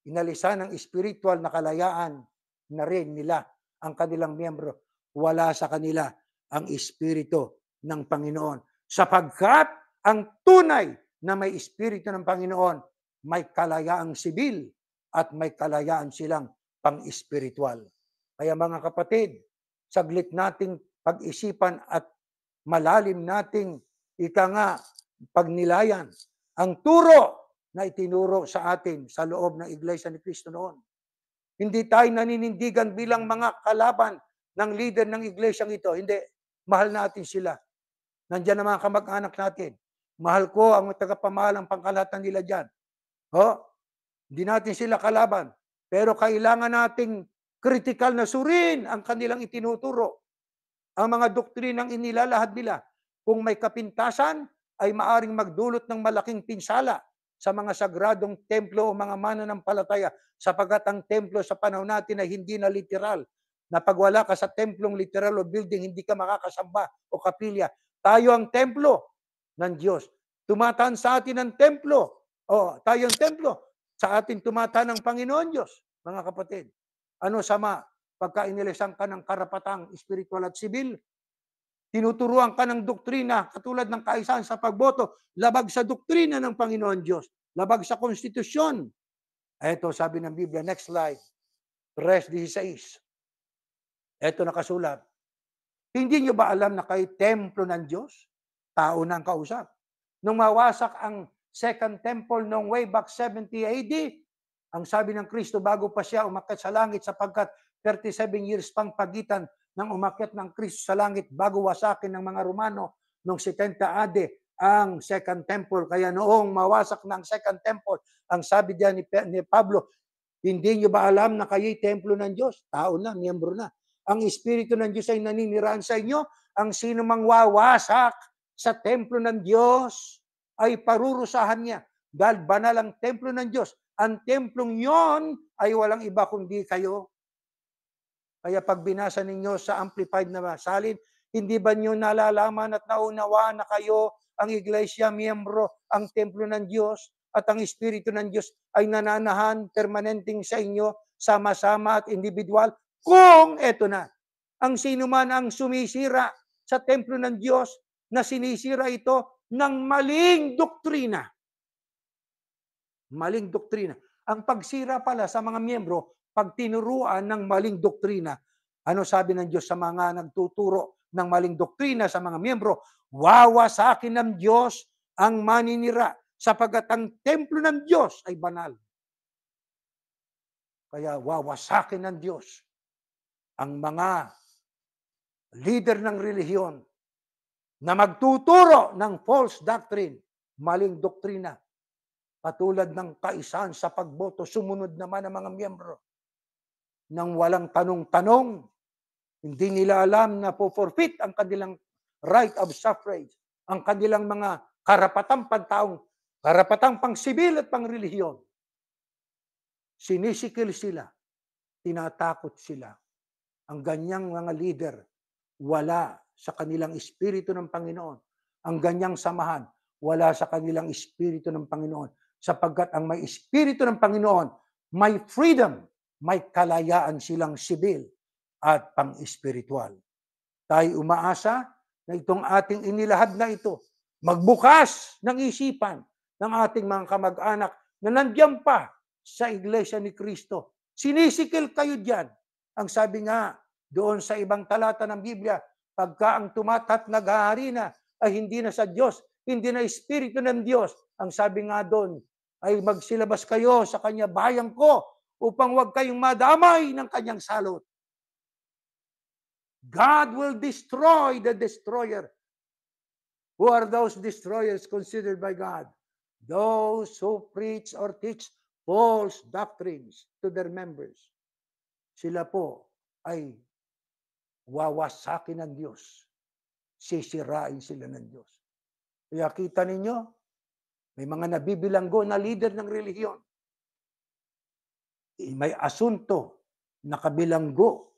inalisan ng spiritual na kalayaan na rin nila ang kanilang miyembro. Wala sa kanila ang Espiritu ng Panginoon. Sapagkat ang tunay na may Espiritu ng Panginoon, may kalayaang sibil at may kalayaan silang pang-espiritual. Kaya mga kapatid, saglit nating pag-isipan at malalim nating pagnilayan ang turo na itinuro sa atin sa loob ng Iglesia ni Cristo noon. Hindi tayo naninindigan bilang mga kalaban ng leader ng iglesyang ito. Hindi. Mahal natin sila. Nandiyan ang mga kamag-anak natin. Mahal ko ang tagapamahalang pangkalahatan nila dyan. Hindi natin sila kalaban. Pero kailangan nating kritikal na surin ang kanilang itinuturo. Ang mga doktrinang inilalahad nila. Kung may kapintasan, ay maaring magdulot ng malaking pinsala sa mga sagradong templo o mga mananampalataya, sapagkat ang templo sa panahon natin ay hindi na literal. Na pag wala ka sa templong literal o building, hindi ka makakasamba o kapilya. Tayo ang templo ng Diyos. Tumataan sa atin ang templo. Tayo ang templo. Sa atin tumataan ang Panginoon Diyos, mga kapatid. Ano sama? Pagka inilisan ka ng karapatang espiritual at sibil, tinuturuan ka ng doktrina katulad ng kaisahan sa pagboto, labag sa doktrina ng Panginoon Diyos, labag sa konstitusyon. Ito sabi ng Biblia, next slide, 3:16. Ito nakasulat. Hindi nyo ba alam na kayo templo ng Diyos? Tao na ang kausap. Nung mawasak ang Second Temple noong way back 70 AD, ang sabi ng Kristo bago pa siya umakyat sa langit, sapagkat 37 years pang pagitan ng umakyat ng Kristo sa langit bago wasakin ng mga Romano noong 70 AD ang Second Temple. Kaya noong mawasak ng Second Temple, ang sabi diyan ni Pablo, hindi nyo ba alam na kayo'y templo ng Diyos? Tao na, miyembro na. Ang Espiritu ng Diyos ay naninirahan sa inyo. Ang sino mang wawasak sa templo ng Diyos ay parurusahan niya. Dahil banal ang templo ng Diyos. Ang templong yon ay walang iba kundi kayo. Kaya pag binasa ninyo sa Amplified na salin, hindi ba nyo nalalaman at naunawaan na kayo ang iglesia, miyembro, ang templo ng Diyos at ang Espiritu ng Diyos ay nananahan, permanenteng sa inyo, sama-sama at individual? Kung eto na, ang sino man ang sumisira sa templo ng Diyos, na sinisira ito ng maling doktrina. Maling doktrina. Ang pagsira pala sa mga miyembro, pag tinuruan ng maling doktrina, ano sabi ng Diyos sa mga nagtuturo ng maling doktrina sa mga miyembro? Wawasakin ng Diyos ang maninira, sapagkat ang templo ng Diyos ay banal. Kaya wawasakin ng Diyos ang mga leader ng relihiyon na magtuturo ng false doctrine, maling doktrina, katulad ng kaisahan sa pagboto, sumunod naman ang mga miyembro nang walang tanong-tanong. Hindi nila alam na po-forfeit ang kanilang right of suffrage, ang kanilang mga karapatang pantaong, karapatang pang-sibil at pang-relihiyon. Sinisikil sila, tinatakot sila. Ang ganyang mga leader, wala sa kanilang espiritu ng Panginoon. Ang ganyang samahan, wala sa kanilang espiritu ng Panginoon. Sapagkat ang may espiritu ng Panginoon, may freedom may kalayaan silang sibil at pang-espiritual. Tayo umaasa na itong ating inilahad na ito, magbukas ng isipan ng ating mga kamag-anak na nandiyan pa sa Iglesia ni Cristo. Sinisikil kayo diyan. Ang sabi nga doon sa ibang talata ng Biblia, pagka ang tumatat naghahari na ay hindi na sa Diyos, hindi na Espiritu ng Diyos. Ang sabi nga doon ay magsilabas kayo sa Kanya bayan ko upang huwag kayong madamay ng Kanyang salot. God will destroy the destroyer. Who are those destroyers considered by God? Those who preach or teach false doctrines to their members. Sila po ay wawasakin ng Diyos. Sisirain sila ng Diyos. Kaya kita ninyo, may mga nabibilanggo na leader ng relihiyon. May asunto na kabilanggo,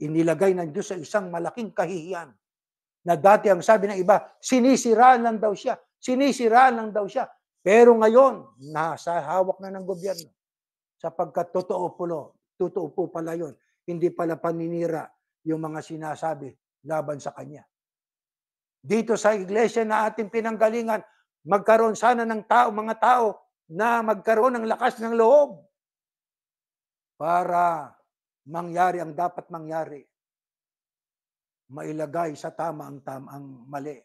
inilagay ng Diyos sa isang malaking kahihiyan. Na dati ang sabi ng iba, sinisiraan lang daw siya. Sinisiraan lang daw siya. Pero ngayon, nasa hawak na ng gobyerno. Sapagkat totoo po pala yun. Hindi pala paninira yung mga sinasabi laban sa kanya. Dito sa iglesia na ating pinanggalingan, magkaroon sana ng mga tao na magkaroon ng lakas ng loob para mangyari ang dapat mangyari. Mailagay sa tama ang mali.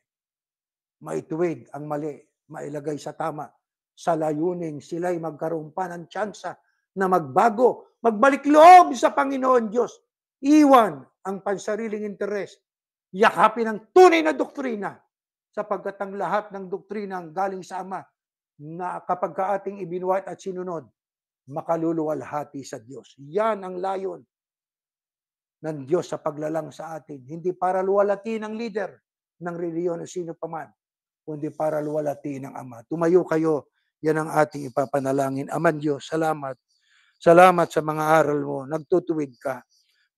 Maituwid ang mali. Mailagay sa tama. Sa layuning sila'y magkaroon pa ng tsansa na magbago, magbalik loob sa Panginoon Diyos. Iwan ang pansariling interes. Yakapin ang tunay na doktrina. Sapagkat ang lahat ng doktrina ang galing sa Ama na kapag ating ibinuhat at sinunod, makaluluwalhati sa Diyos. Yan ang layon ng Diyos sa paglalang sa atin. Hindi para luwalhatiin ang leader ng reliyon o sino paman, kundi para luwalhatiin ang Ama. Tumayo kayo, yan ang ating ipapanalangin. Aman Diyos, salamat. Salamat sa mga aral mo. Nagtutuwid ka.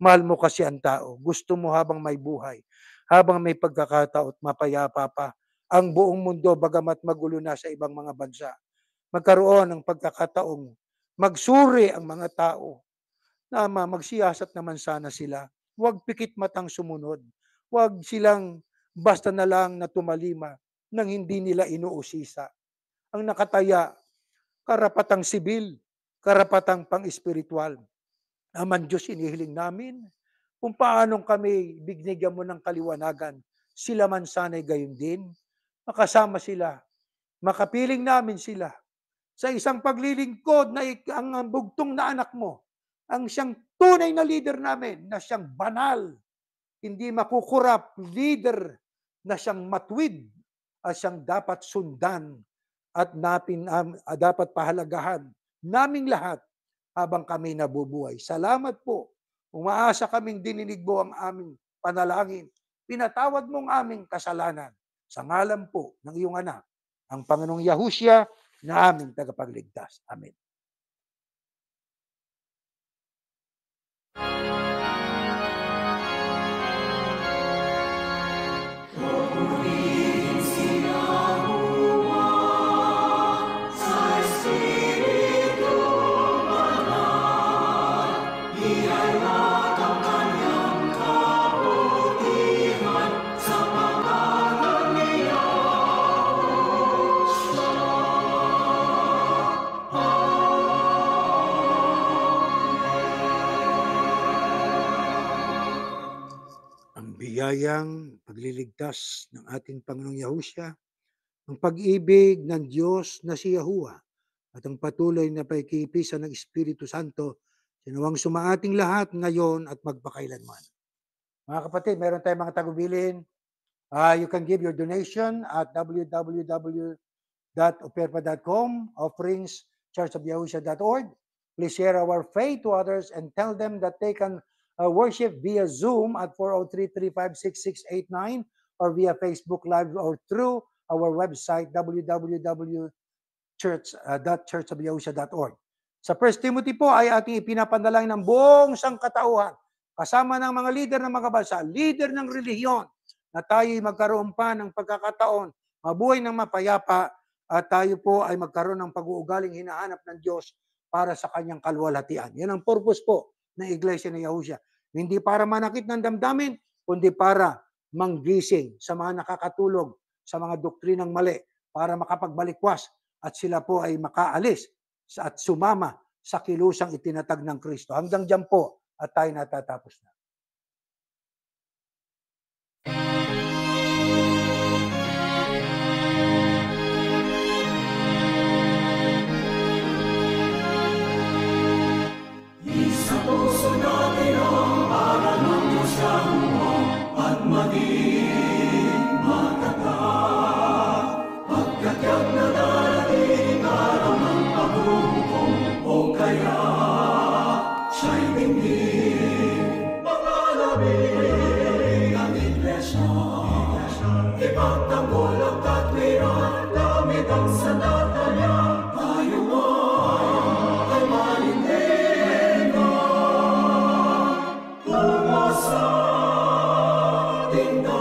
Mahal mo kasi ang tao. Gusto mo habang may buhay, habang may pagkakatao at mapayapa pa, ang buong mundo bagamat magulo na sa ibang mga bansa. Magkaroon ng pagkakataong magsuri ang mga tao. Tama, magsiyasat naman sana sila. Huwag pikit matang sumunod. Huwag silang basta na lang na tumalima nang hindi nila inuusisa. Ang nakataya, karapatang sibil, karapatang pang-espiritual. Aman Diyos, inihiling namin kung paanong kami binigyan mo ng kaliwanagan. Sila man sana'y gayon din. Makasama sila. Makapiling namin sila sa isang paglilingkod na ang bugtong na anak mo, ang siyang tunay na leader namin, na siyang banal, hindi makukurap, leader na siyang matwid, at siyang dapat sundan at dapat pahalagahan naming lahat habang kami nabubuhay. Salamat po. Umaasa kaming dininig mo ang aming panalangin. Pinatawad mo ang aming kasalanan. Sa ngalan po ng iyong anak, ang Panginoong Yahushua, na aming tagapagligtas. Amen. Biyayang pagliligtas ng ating Panginoong Yahushua, ang pag-ibig ng Diyos na si Yahuwah, at ang patuloy na pagkikipisan ng Espiritu Santo, sinawang sumaating lahat ngayon at magpakailanman. Mga kapatid, meron tayong mga tagubilin. You can give your donation at www.operpa.com, offerings, churchofyahushua.org. Please share our faith to others and tell them that they can worship via Zoom at 403-356-6689 or via Facebook Live or through our website www.churchofyahushua.org. Sa 1 Timothy po ay ating ipinapanalangin ng buong sangkatauhan, kasama ng mga leader ng mga bansa, leader ng relihiyon, na tayo'y magkaroon pa ng pagkakataon, mabuhay ng mapayapa, at tayo po ay magkaroon ng pag-uugaling hinahanap ng Diyos para sa kanyang kalwalhatian. Yan ang purpose po ng Iglesia ni Yahushua. Hindi para manakit ng damdamin, kundi para manggising sa mga nakakatulog sa mga doktrinang mali, para makapagbalikwas at sila po ay makaalis at sumama sa kilusang itinatag ng Kristo. Hanggang dyan po at tayo natatapos na. Sa puso natin ang aral ng Diyos Yahuwa at maging matatag. Pagkatyag na darating araw ng paghuhukom o kaya siya'y tingin. Mga labing ang iglesia, ipagtanggol ang katwiran, damit ang sandatanya, tayo ay manindigan. Sa tingnan